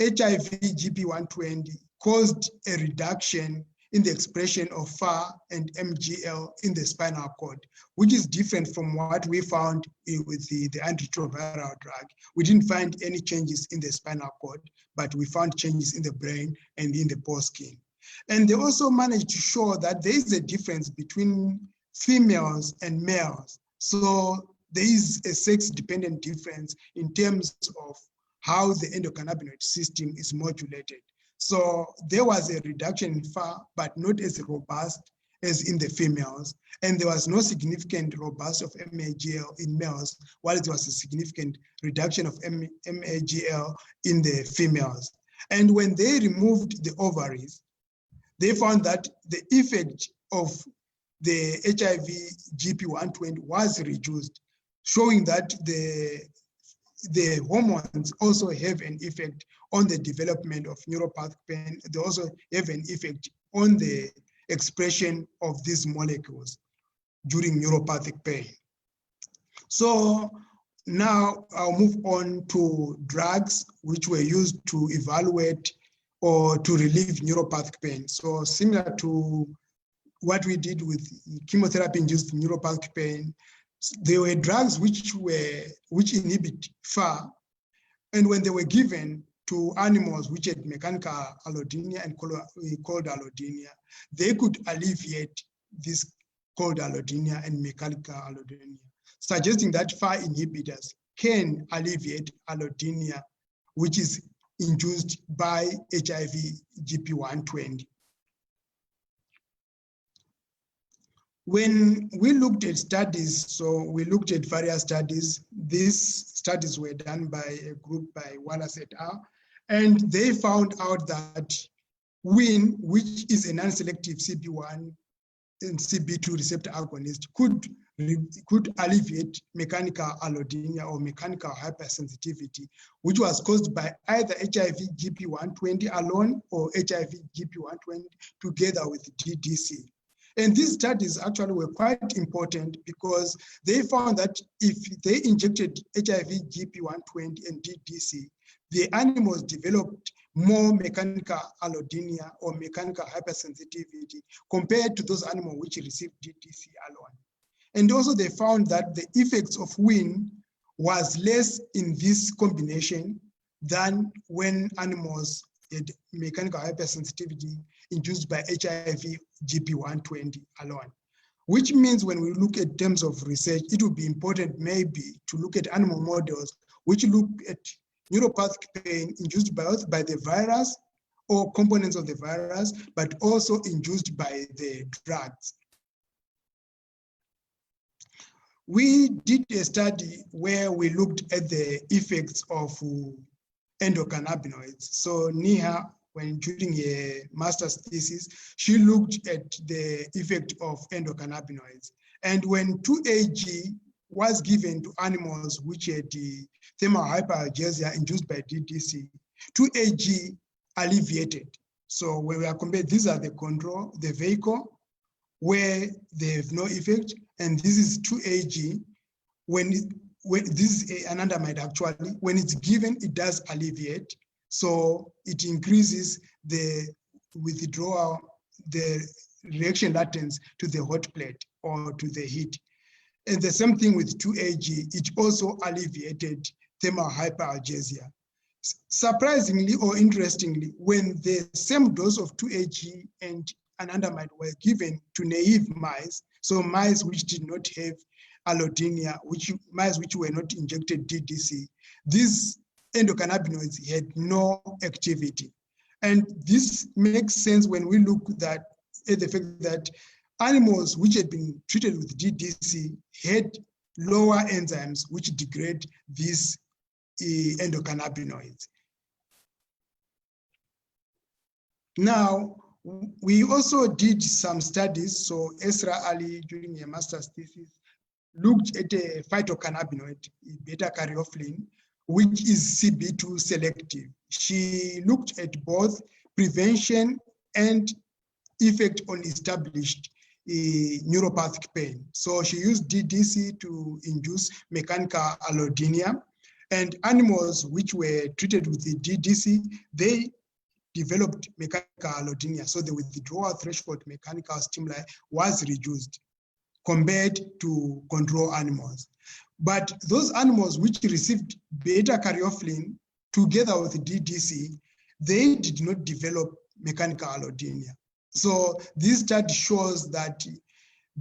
Speaker 2: HIV GP120 caused a reduction in the expression of FAAH and MGL in the spinal cord, which is different from what we found with the antiretroviral drug. We didn't find any changes in the spinal cord, but we found changes in the brain and in the pore skin. And they also managed to show that there is a difference between females and males. So there is a sex-dependent difference in terms of how the endocannabinoid system is modulated. So there was a reduction in FAAH, but not as robust as in the females. And there was no significant robust of MAGL in males, while there was a significant reduction of MAGL in the females. And when they removed the ovaries, they found that the effect of the HIV GP120 was reduced, showing that the hormones also have an effect on the development of neuropathic pain. They also have an effect on the expression of these molecules during neuropathic pain. So now I'll move on to drugs which were used to evaluate or to relieve neuropathic pain. So similar to what we did with chemotherapy-induced neuropathic pain, there were drugs which inhibit FAAH, and when they were given to animals which had mechanical allodynia and cold allodynia, they could alleviate this cold allodynia and mechanical allodynia, suggesting that FAAH inhibitors can alleviate allodynia, which is induced by HIV GP120. When we looked at studies, so we looked at various studies. These studies were done by a group by Wallace et al. And they found out that WIN, which is a non-selective CB1 and CB2 receptor agonist, could alleviate mechanical allodynia or mechanical hypersensitivity, which was caused by either HIV GP120 alone or HIV GP120 together with DDC. And these studies actually were quite important because they found that if they injected HIV GP120 and DDC, the animals developed more mechanical allodynia or mechanical hypersensitivity compared to those animals which received DDC alone. And also they found that the effects of WIN was less in this combination than when animals had mechanical hypersensitivity induced by HIV GP120 alone. Which means when we look at terms of research, it would be important maybe to look at animal models which look at neuropathic pain induced both by the virus or components of the virus, but also induced by the drugs. We did a study where we looked at the effects of endocannabinoids. So Neha, when during a master's thesis, she looked at the effect of endocannabinoids. And when 2AG was given to animals which had the thermal hyperalgesia induced by DDC, 2AG alleviated. So when we are compared, these are the control, the vehicle, where they have no effect, and this is 2AG. When this is anandamide actually, when it's given, it does alleviate. So it increases the withdrawal, the reaction latence to the hot plate or to the heat. And the same thing with 2AG, it also alleviated thermal hyperalgesia. Surprisingly or interestingly, when the same dose of 2AG and anandamide were given to naive mice, so mice which did not have allodynia, mice which were not injected DDC, these endocannabinoids had no activity. And this makes sense when we look at the fact that animals which had been treated with DDC had lower enzymes which degrade these endocannabinoids. Now, we also did some studies. So Esra Ali, during a master's thesis, looked at a phytocannabinoid, beta-caryophyllene, which is CB2 selective. She looked at both prevention and effect on established neuropathic pain. So she used DDC to induce mechanical allodynia, and animals which were treated with the DDC, they developed mechanical allodynia. So the withdrawal threshold mechanical stimuli was reduced compared to control animals. But those animals which received beta-caryophyllene together with DDC, they did not develop mechanical allodynia. So this study shows that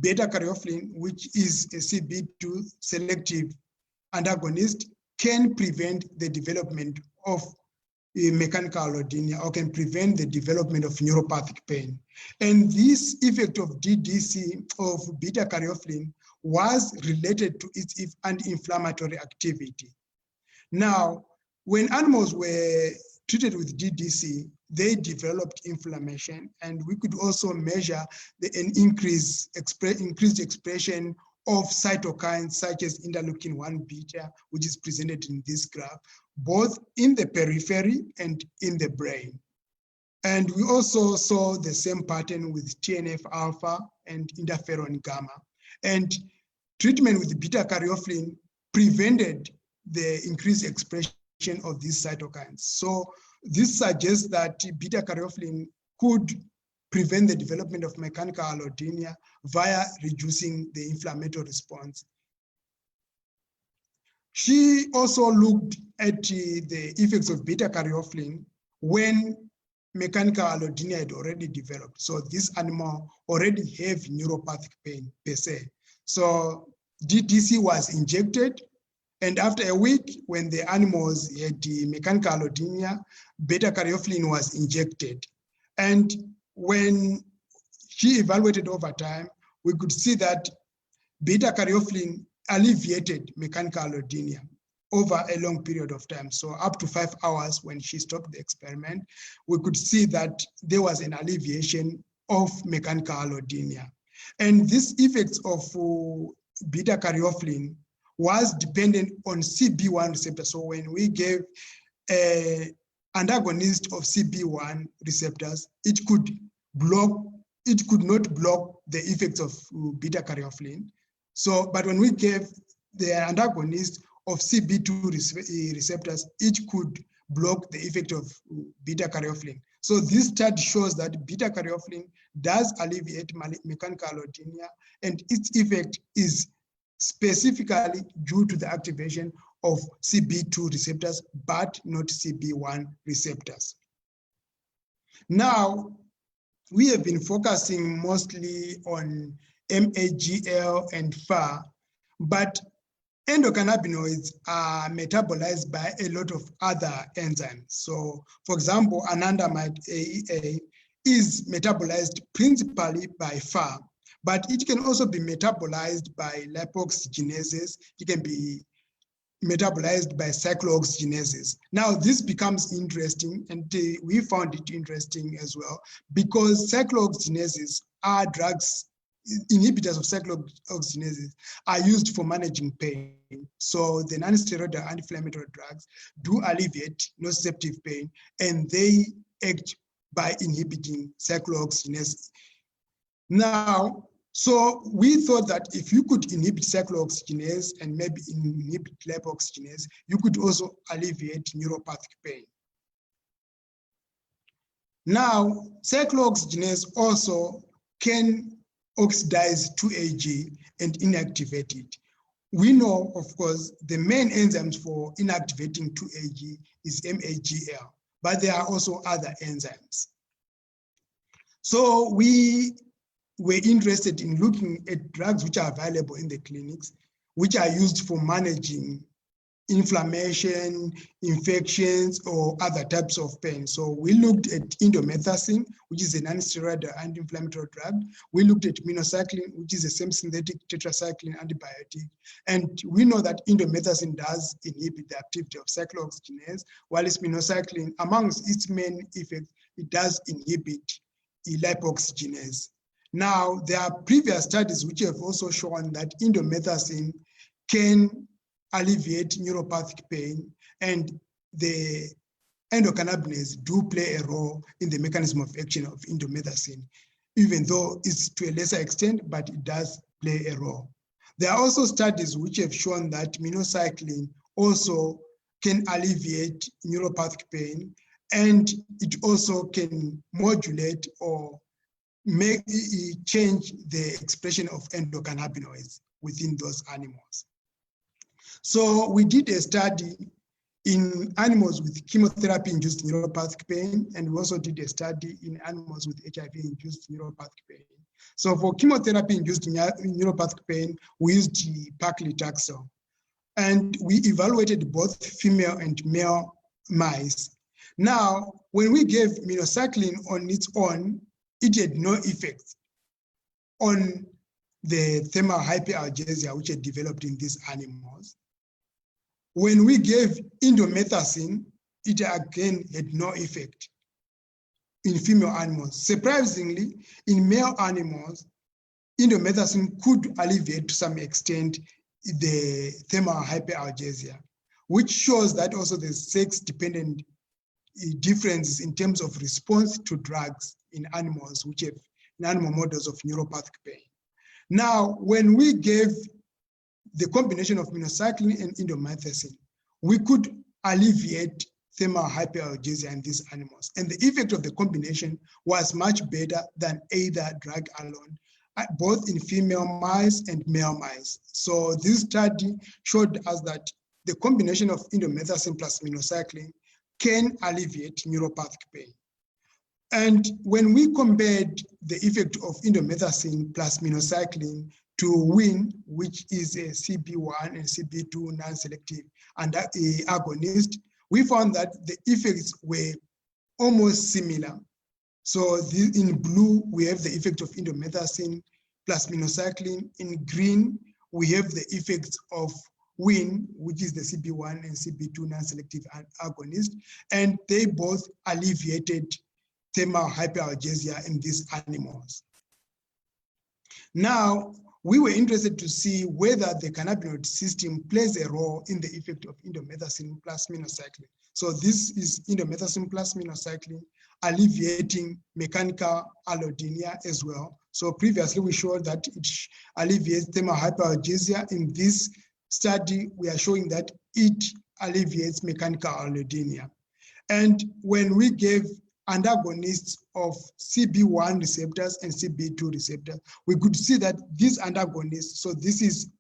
Speaker 2: beta-caryophyllene, which is a CB2 selective antagonist, can prevent the development of mechanical allodynia or can prevent the development of neuropathic pain. And this effect of DDC, of beta-caryophyllene, was related to its anti-inflammatory activity. Now, when animals were treated with DDC, they developed inflammation, and we could also measure an increased expression of cytokines such as interleukin-1 beta, which is presented in this graph, both in the periphery and in the brain. And we also saw the same pattern with TNF-alpha and interferon gamma. And treatment with beta-caryophyllene prevented the increased expression of these cytokines. So this suggests that beta-caryophyllene could prevent the development of mechanical allodynia via reducing the inflammatory response. She also looked at the effects of beta-caryophyllene when mechanical allodynia had already developed. So this animal already have neuropathic pain per se. So DDC was injected, and after a week, when the animals had the mechanical allodynia, beta-caryophyllene was injected. And when she evaluated over time, we could see that beta-caryophyllene alleviated mechanical allodynia over a long period of time. So up to 5 hours when she stopped the experiment, we could see that there was an alleviation of mechanical allodynia. And this effects of beta-caryophyllene was dependent on CB1 receptor. So when we gave an antagonist of CB1 receptors, it could not block the effects of beta-caryophyllene. So, but when we gave the antagonist of CB2 receptors, it could block the effect of beta-caryophyllene. So this study shows that beta-caryophyllene does alleviate mechanical allodynia, and its effect is specifically due to the activation of CB2 receptors, but not CB1 receptors. Now, we have been focusing mostly on MGL and FAAH, but endocannabinoids are metabolized by a lot of other enzymes. So, for example, anandamide AEA is metabolized principally by FAAH, but it can also be metabolized by lipoxygenases. It can be metabolized by cyclooxygenases. Now, this becomes interesting, and we found it interesting as well, because cyclooxygenases are drugs, inhibitors of cyclooxygenases are used for managing pain. So the non-steroidal anti-inflammatory drugs do alleviate nociceptive pain, and they act by inhibiting cyclooxygenases. Now, so we thought that if you could inhibit cyclooxygenase and maybe inhibit lipoxygenase, you could also alleviate neuropathic pain. Now, cyclooxygenase also can oxidize 2-AG and inactivate it. We know, of course, the main enzymes for inactivating 2-AG is MGL, but there are also other enzymes. So we were interested in looking at drugs which are available in the clinics, which are used for managing inflammation, infections, or other types of pain. So we looked at indomethacin, which is a non-steroidal anti-inflammatory drug. We looked at minocycline, which is a same-synthetic tetracycline antibiotic. And we know that indomethacin does inhibit the activity of cyclooxygenase, while minocycline, amongst its main effects, it does inhibit lipoxygenase. Now, there are previous studies which have also shown that indomethacin can alleviate neuropathic pain, and the endocannabinoids do play a role in the mechanism of action of indomethacin, even though it's to a lesser extent, but it does play a role. There are also studies which have shown that minocycline also can alleviate neuropathic pain, and it also can modulate or change the expression of endocannabinoids within those animals. So we did a study in animals with chemotherapy-induced neuropathic pain, and we also did a study in animals with HIV-induced neuropathic pain. So for chemotherapy-induced neuropathic pain, we used the Paclitaxel, and we evaluated both female and male mice. Now, when we gave minocycline on its own, it had no effect on the thermal hyperalgesia which had developed in these animals. When we gave indomethacin, it again had no effect in female animals. Surprisingly, in male animals, indomethacin could alleviate to some extent the thermal hyperalgesia, which shows that also the sex-dependent differences in terms of response to drugs in animals, which have in animal models of neuropathic pain. Now, when we gave the combination of minocycline and indomethacin, we could alleviate thermal hyperalgesia in these animals. And the effect of the combination was much better than either drug alone, both in female mice and male mice. So this study showed us that the combination of indomethacin plus minocycline can alleviate neuropathic pain. And when we compared the effect of indomethacin plus minocycline to WIN, which is a CB1 and CB2 non-selective and agonist, we found that the effects were almost similar. So in blue, we have the effect of indomethacin plus minocycline. In green, we have the effects of WIN, which is the CB1 and CB2 non-selective agonist, and they both alleviated thermal hyperalgesia in these animals. Now, we were interested to see whether the cannabinoid system plays a role in the effect of indomethacin plus minocycline. So this is indomethacin plus minocycline alleviating mechanical allodynia as well. So previously we showed that it alleviates thermal hyperalgesia. In this study, we are showing that it alleviates mechanical allodynia. And when we gave antagonists of CB1 receptors and CB2 receptors, we could see that these antagonists, so this is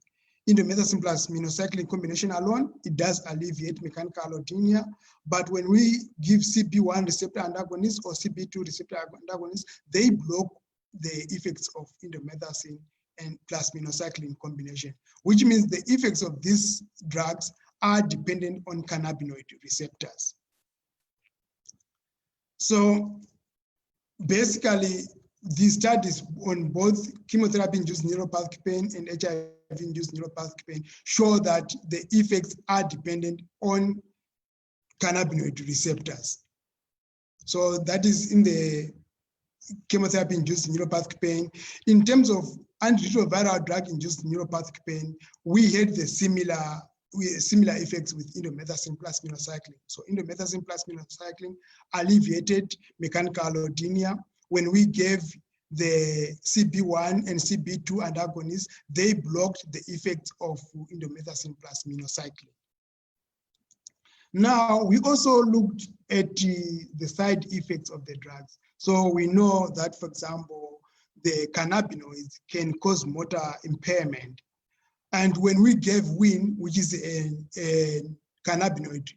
Speaker 2: indomethacin plus minocycline combination alone, it does alleviate mechanical allodynia. But when we give CB1 receptor antagonists or CB2 receptor antagonists, they block the effects of indomethacin and plus minocycline combination, which means the effects of these drugs are dependent on cannabinoid receptors. So basically, these studies on both chemotherapy-induced neuropathic pain and HIV-induced neuropathic pain show that the effects are dependent on cannabinoid receptors. So that is in the chemotherapy-induced neuropathic pain. In terms of antiretroviral drug-induced neuropathic pain, we had the similar effects with indomethacin plus minocycline. So indomethacin plus minocycline alleviated mechanical allodynia. When we gave the CB1 and CB2 antagonists, they blocked the effects of indomethacin plus minocycline. Now, we also looked at the side effects of the drugs. So we know that, for example, the cannabinoids can cause motor impairment. And when we gave WIN, which is a cannabinoid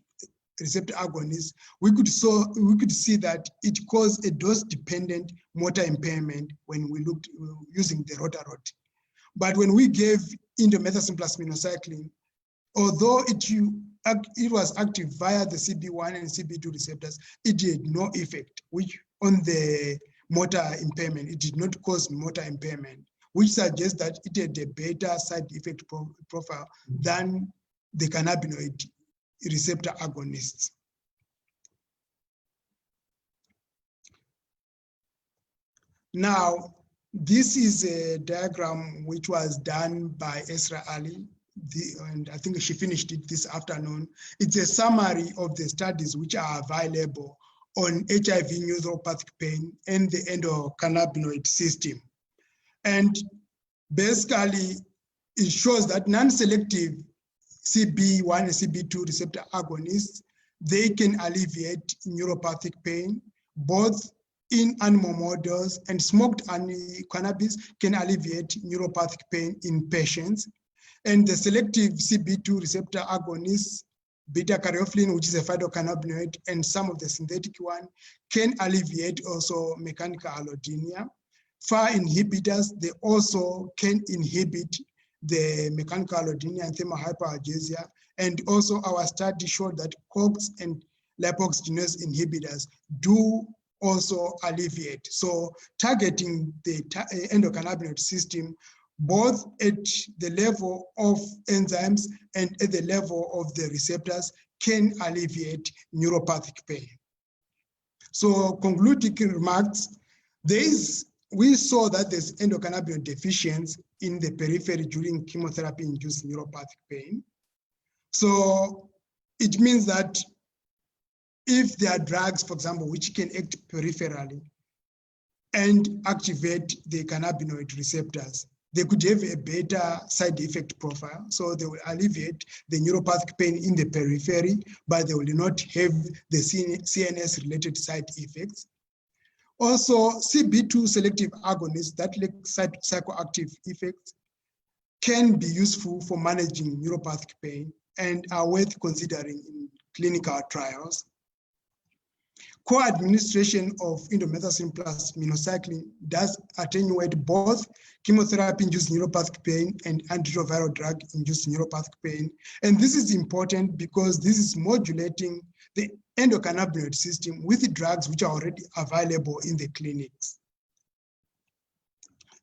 Speaker 2: receptor agonist, we could see that it caused a dose-dependent motor impairment when we looked using the rotarot. But when we gave indomethacin plus minocycline, although it was active via the CB1 and CB2 receptors, it had no effect on the motor impairment. It did not cause motor impairment, which suggests that it had a better side effect profile than the cannabinoid receptor agonists. Now, this is a diagram which was done by Esra Ali, and I think she finished it this afternoon. It's a summary of the studies which are available on HIV neuropathic pain and the endocannabinoid system. And basically, it shows that non-selective CB1 and CB2 receptor agonists, they can alleviate neuropathic pain, both in animal models, and smoked cannabis can alleviate neuropathic pain in patients. And the selective CB2 receptor agonists, beta-caryophyllene, which is a phytocannabinoid, and some of the synthetic one, can alleviate also mechanical allodynia. FAAH inhibitors, they also can inhibit the mechanical allodynia and thermal hyperalgesia. And also our study showed that COX and lipoxygenase inhibitors do also alleviate. So targeting the endocannabinoid system, both at the level of enzymes and at the level of the receptors, can alleviate neuropathic pain. So concluding remarks, we saw that there's endocannabinoid deficiency in the periphery during chemotherapy-induced neuropathic pain. So it means that if there are drugs, for example, which can act peripherally and activate the cannabinoid receptors, they could have a better side effect profile. So they will alleviate the neuropathic pain in the periphery, but they will not have the CNS-related side effects. Also, CB2 selective agonists that lack psychoactive effects can be useful for managing neuropathic pain and are worth considering in clinical trials. Co-administration of indomethacin plus minocycline does attenuate both chemotherapy-induced neuropathic pain and antiretroviral drug-induced neuropathic pain. And this is important because this is modulating the endocannabinoid system with the drugs which are already available in the clinics.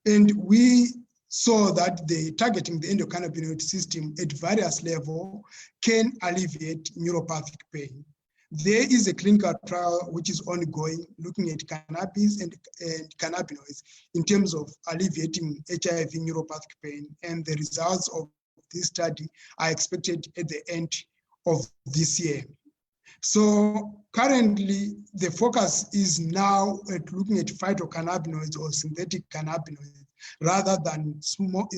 Speaker 2: And we saw that targeting the endocannabinoid system at various levels can alleviate neuropathic pain. There is a clinical trial which is ongoing looking at cannabis and cannabinoids in terms of alleviating HIV neuropathic pain, and the results of this study are expected at the end of this year. So currently, the focus is now at looking at phytocannabinoids or synthetic cannabinoids rather than smoked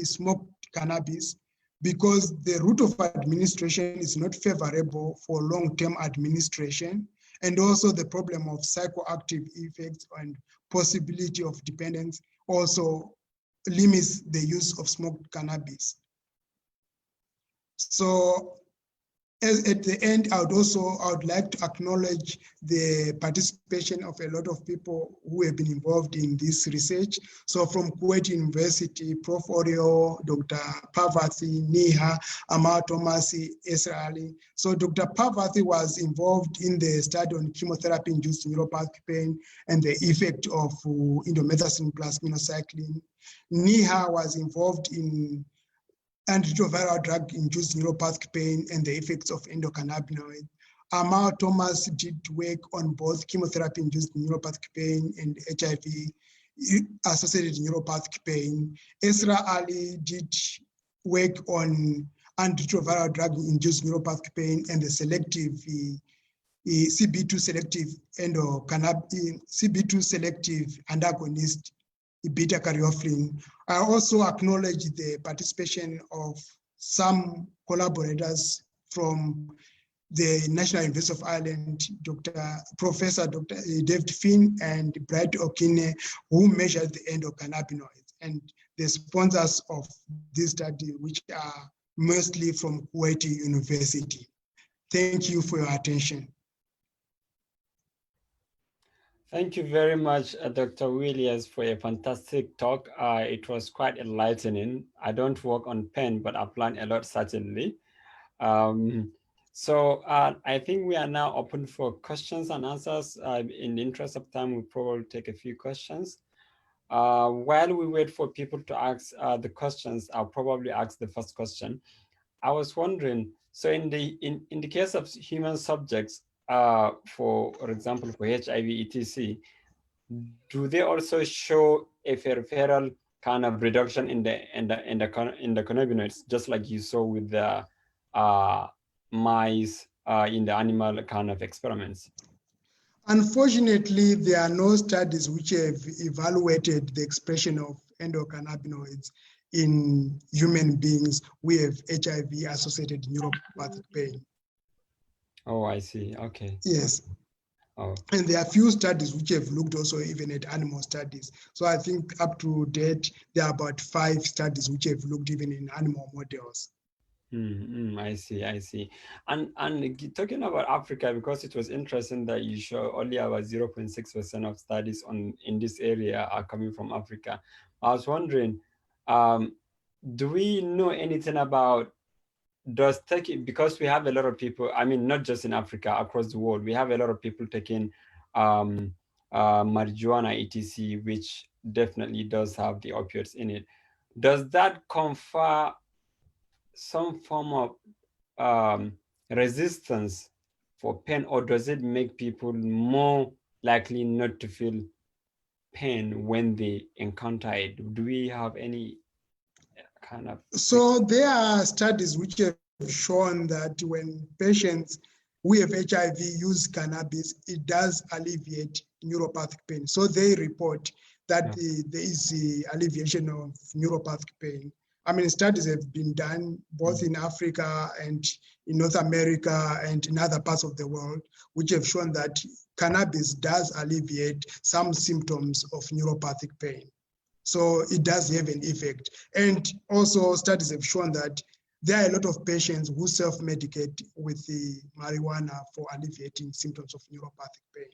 Speaker 2: cannabis, because the route of administration is not favorable for long-term administration, and also the problem of psychoactive effects and possibility of dependence also limits the use of smoked cannabis. So at the end, I would like to acknowledge the participation of a lot of people who have been involved in this research. So from Kuwait University, Prof. Oreo, Dr. Parvathy, Neha, Amar Tomasi, Esra Ali. So Dr. Parvathy was involved in the study on chemotherapy-induced neuropathic pain and the effect of indomethacin plus minocycline. Neha was involved in antiretroviral drug-induced neuropathic pain and the effects of endocannabinoid. Amar Thomas did work on both chemotherapy-induced neuropathic pain and HIV-associated neuropathic pain. Esra Ali did work on antiretroviral drug-induced neuropathic pain and the selective CB2 selective CB2 selective antagonist beta-caryophyllene. I also acknowledge the participation of some collaborators from the National University of Ireland, Professor Dr. David Finn and Bright Okine, who measured the endocannabinoids, and the sponsors of this study, which are mostly from Kuwait University. Thank you for your attention.
Speaker 1: Thank you very much, Dr. Williams, for a fantastic talk. It was quite enlightening. I don't work on pen, but I've learned a lot, certainly. So I think we are now open for questions and answers. In the interest of time, we'll probably take a few questions. While we wait for people to ask the questions, I'll probably ask the first question. I was wondering, so in the case of human subjects, for example, for HIV, etc., do they also show a peripheral kind of reduction in the endocannabinoids, just like you saw with the mice in the animal kind of experiments?
Speaker 2: Unfortunately, there are no studies which have evaluated the expression of endocannabinoids in human beings who have HIV-associated neuropathic pain.
Speaker 1: Oh, I see. Okay.
Speaker 2: Yes.
Speaker 1: Oh.
Speaker 2: And there are few studies which have looked also even at animal studies. So I think up to date, there are about 5 studies which have looked even in animal models.
Speaker 1: I see. And talking about Africa, because it was interesting that you show only about 0.6% of studies in this area are coming from Africa. I was wondering, do we know anything about because we have a lot of people, I mean, not just in Africa, across the world, we have a lot of people taking marijuana, etc., which definitely does have the opioids in it. Does that confer some form of resistance for pain, or does it make people more likely not to feel pain when they encounter it? Do we have any kind of...
Speaker 2: So there are studies which have shown that when patients who have HIV use cannabis, it does alleviate neuropathic pain. So they report that there is the alleviation of neuropathic pain. I mean, studies have been done both in Africa and in North America and in other parts of the world, which have shown that cannabis does alleviate some symptoms of neuropathic pain. So it does have an effect. And also studies have shown that there are a lot of patients who self-medicate with the marijuana for alleviating symptoms of neuropathic pain.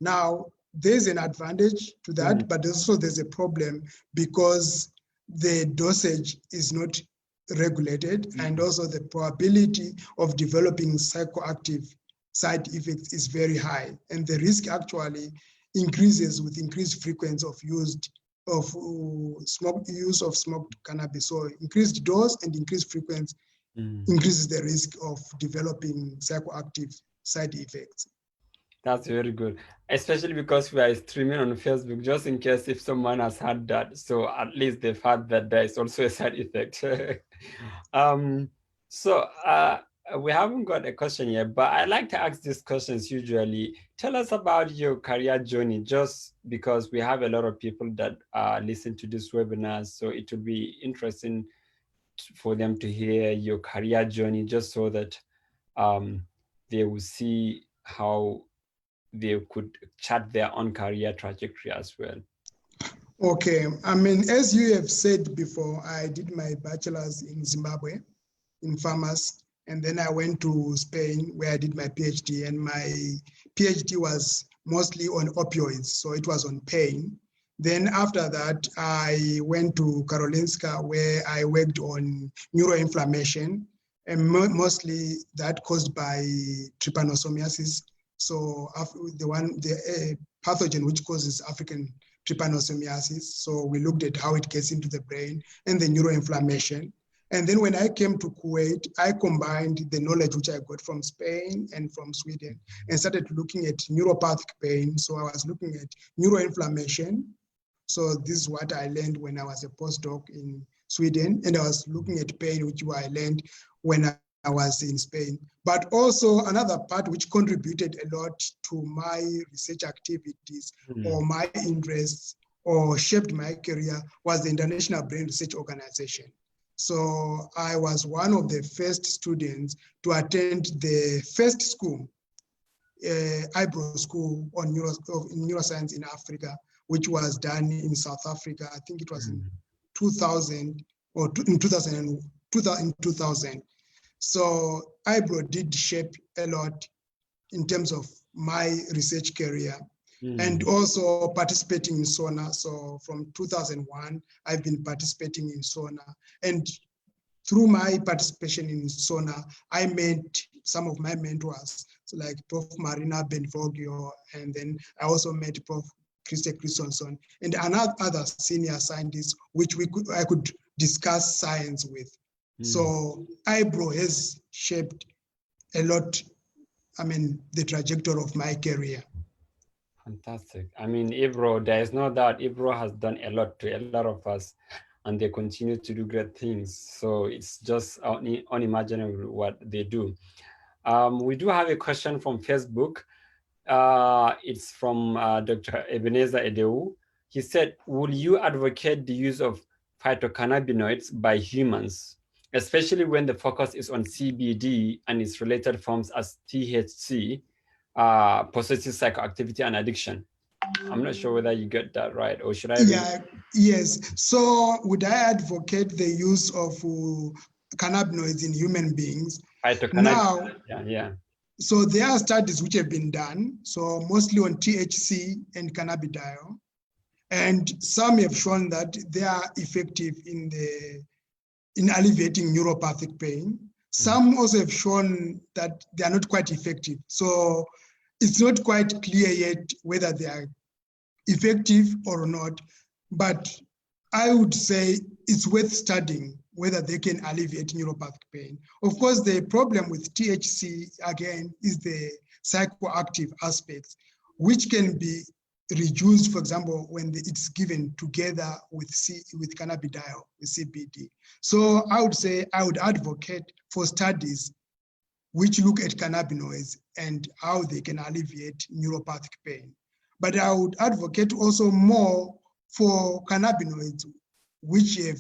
Speaker 2: Now, there's an advantage to that, but also there's a problem because the dosage is not regulated, and also the probability of developing psychoactive side effects is very high. And the risk actually increases with increased frequency of used of use of smoked cannabis. So increased dose and increased frequency increases the risk of developing psychoactive side effects.
Speaker 1: That's very good, especially because we are streaming on Facebook, just in case if someone has had that. So at least they've had that there is also a side effect. So we haven't got a question yet, but I like to ask these questions usually. Tell us about your career journey, just because we have a lot of people that listen to this webinar. So it will be interesting for them to hear your career journey, just so that they will see how they could chart their own career trajectory as well.
Speaker 2: Okay, I mean, as you have said before, I did my bachelor's in Zimbabwe in pharmacy, and then I went to Spain where I did my PhD, and my PhD was mostly on opioids, so it was on pain. Then after that, I went to Karolinska where I worked on neuroinflammation, and mostly that caused by trypanosomiasis. So the pathogen which causes African trypanosomiasis. So we looked at how it gets into the brain and the neuroinflammation. And then when I came to Kuwait, I combined the knowledge which I got from Spain and from Sweden and started looking at neuropathic pain. So I was looking at neuroinflammation. So this is what I learned when I was a postdoc in Sweden. And I was looking at pain, which I learned when I was in Spain. But also another part which contributed a lot to my research activities or my interests or shaped my career was the International Brain Research Organization. So I was one of the first students to attend the first school, IBRO school on neuroscience in Africa, which was done in South Africa. I think it was in 2000 or in 2000. So IBRO did shape a lot in terms of my research career and also participating in SONA. So from 2001, I've been participating in SONA. And through my participation in SONA, I met some of my mentors, so like Prof. Marina Benvogio, and then I also met Prof. Christe Christensen, and other senior scientists, which I could discuss science with. So IBRO has shaped a lot, I mean, the trajectory of my career.
Speaker 1: Fantastic. I mean, IBRO, there is no doubt IBRO has done a lot to a lot of us, and they continue to do great things. So it's just unimaginable what they do. We do have a question from Facebook. It's from Dr. Ebenezer Edeu. He said, will you advocate the use of phytocannabinoids by humans, especially when the focus is on CBD and its related forms as THC, possessive psychoactivity and addiction? I'm not sure whether you get that right, or should I?
Speaker 2: Yes. So would I advocate the use of cannabinoids in human beings? Now, so there are studies which have been done, so mostly on THC and cannabidiol, and some have shown that they are effective in alleviating neuropathic pain. Some also have shown that they are not quite effective. So it's not quite clear yet whether they are effective or not, but I would say it's worth studying whether they can alleviate neuropathic pain. Of course, the problem with THC, again, is the psychoactive aspects, which can be reduced, for example, when it's given together with cannabidiol, with CBD. So I would say I would advocate for studies which look at cannabinoids and how they can alleviate neuropathic pain. But I would advocate also more for cannabinoids which have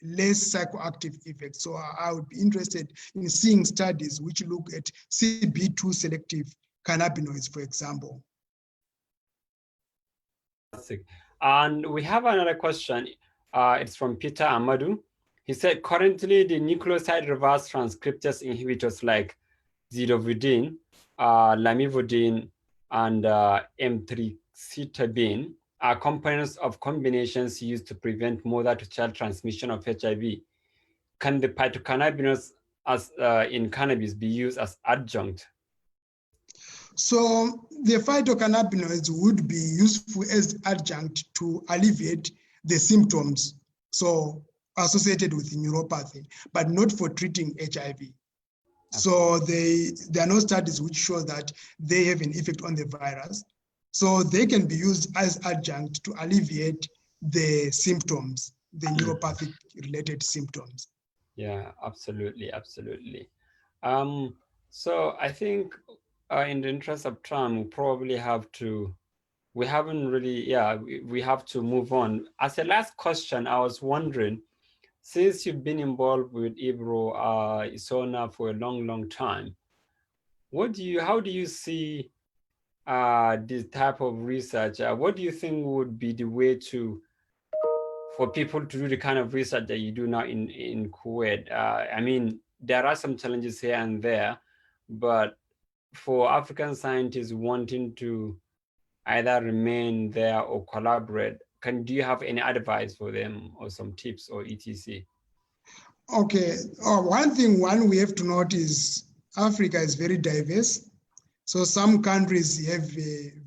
Speaker 2: less psychoactive effects. So I would be interested in seeing studies which look at CB2 selective cannabinoids, for example.
Speaker 1: And we have another question. It's from Peter Amadou. He said, currently the nucleoside reverse transcriptase inhibitors like zidovudine, lamivudine, and emtricitabine are components of combinations used to prevent mother-to-child transmission of HIV. Can the phytocannabinoids in cannabis be used as adjunct?
Speaker 2: So the phytocannabinoids would be useful as adjunct to alleviate the symptoms, so associated with neuropathy, but not for treating HIV. So there are no studies which show that they have an effect on the virus. So they can be used as adjunct to alleviate the symptoms, the neuropathic related symptoms.
Speaker 1: Yeah, absolutely, absolutely. So I think in the interest of time, we probably have to, we haven't really, yeah, we have to move on. As a last question, I was wondering, since you've been involved with Ibro Isona for a long, long time, how do you see this type of research? What do you think would be the way for people to do the kind of research that you do now in Kuwait? I mean, there are some challenges here and there, but for African scientists wanting to either remain there or collaborate, do you have any advice for them or some tips or etc?
Speaker 2: Okay, one we have to note is Africa is very diverse. So some countries have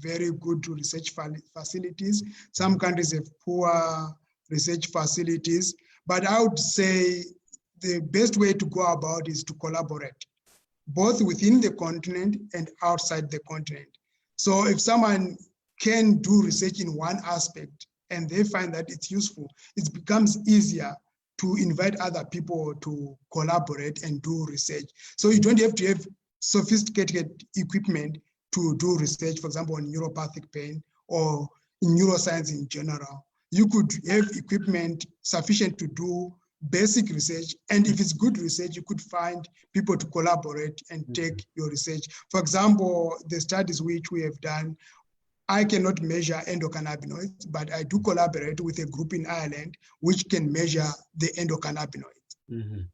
Speaker 2: very good research facilities. Some countries have poor research facilities. But I would say the best way to go about is to collaborate, both within the continent and outside the continent. So if someone can do research in one aspect and they find that it's useful, it becomes easier to invite other people to collaborate and do research. So you don't have to have sophisticated equipment to do research, for example, on neuropathic pain or in neuroscience in general. You could have equipment sufficient to do basic research, and if it's good research, you could find people to collaborate and take your research. For example, the studies which we have done, I cannot measure endocannabinoids, but I do collaborate with a group in Ireland which can measure the endocannabinoids.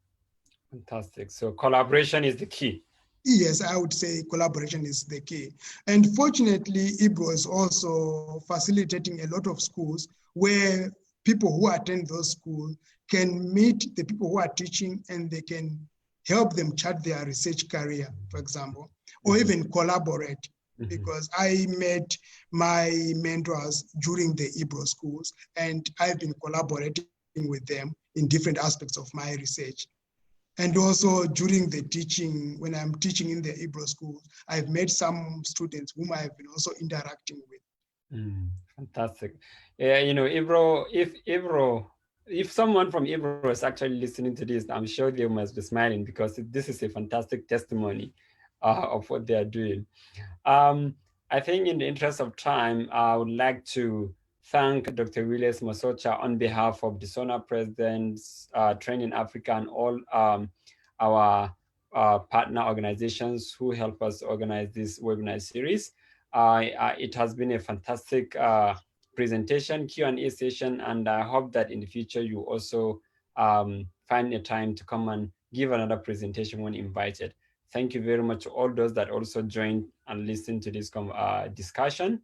Speaker 1: Fantastic. So collaboration is the key.
Speaker 2: Yes, I would say collaboration is the key. And fortunately, IBRO is also facilitating a lot of schools where people who attend those schools can meet the people who are teaching and they can help them chart their research career, for example, or even collaborate. Because I met my mentors during the IBRO schools and I've been collaborating with them in different aspects of my research. And also during the teaching, when I'm teaching in the IBRO school, I've met some students whom I've been also interacting with.
Speaker 1: Fantastic. Yeah, you know, if someone from Ibro is actually listening to this, I'm sure they must be smiling because this is a fantastic testimony of what they are doing. I think in the interest of time, I would like to thank Dr. Willis Mosocha on behalf of the SONA presidents, Training Africa, and all our partner organizations who help us organize this webinar series. It has been a fantastic presentation, Q&A session, and I hope that in the future you also find a time to come and give another presentation when invited. Thank you very much to all those that also joined and listened to this discussion.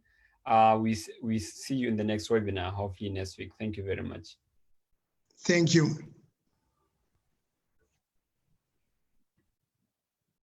Speaker 1: We see you in the next webinar, hopefully next week. Thank you very much.
Speaker 2: Thank you.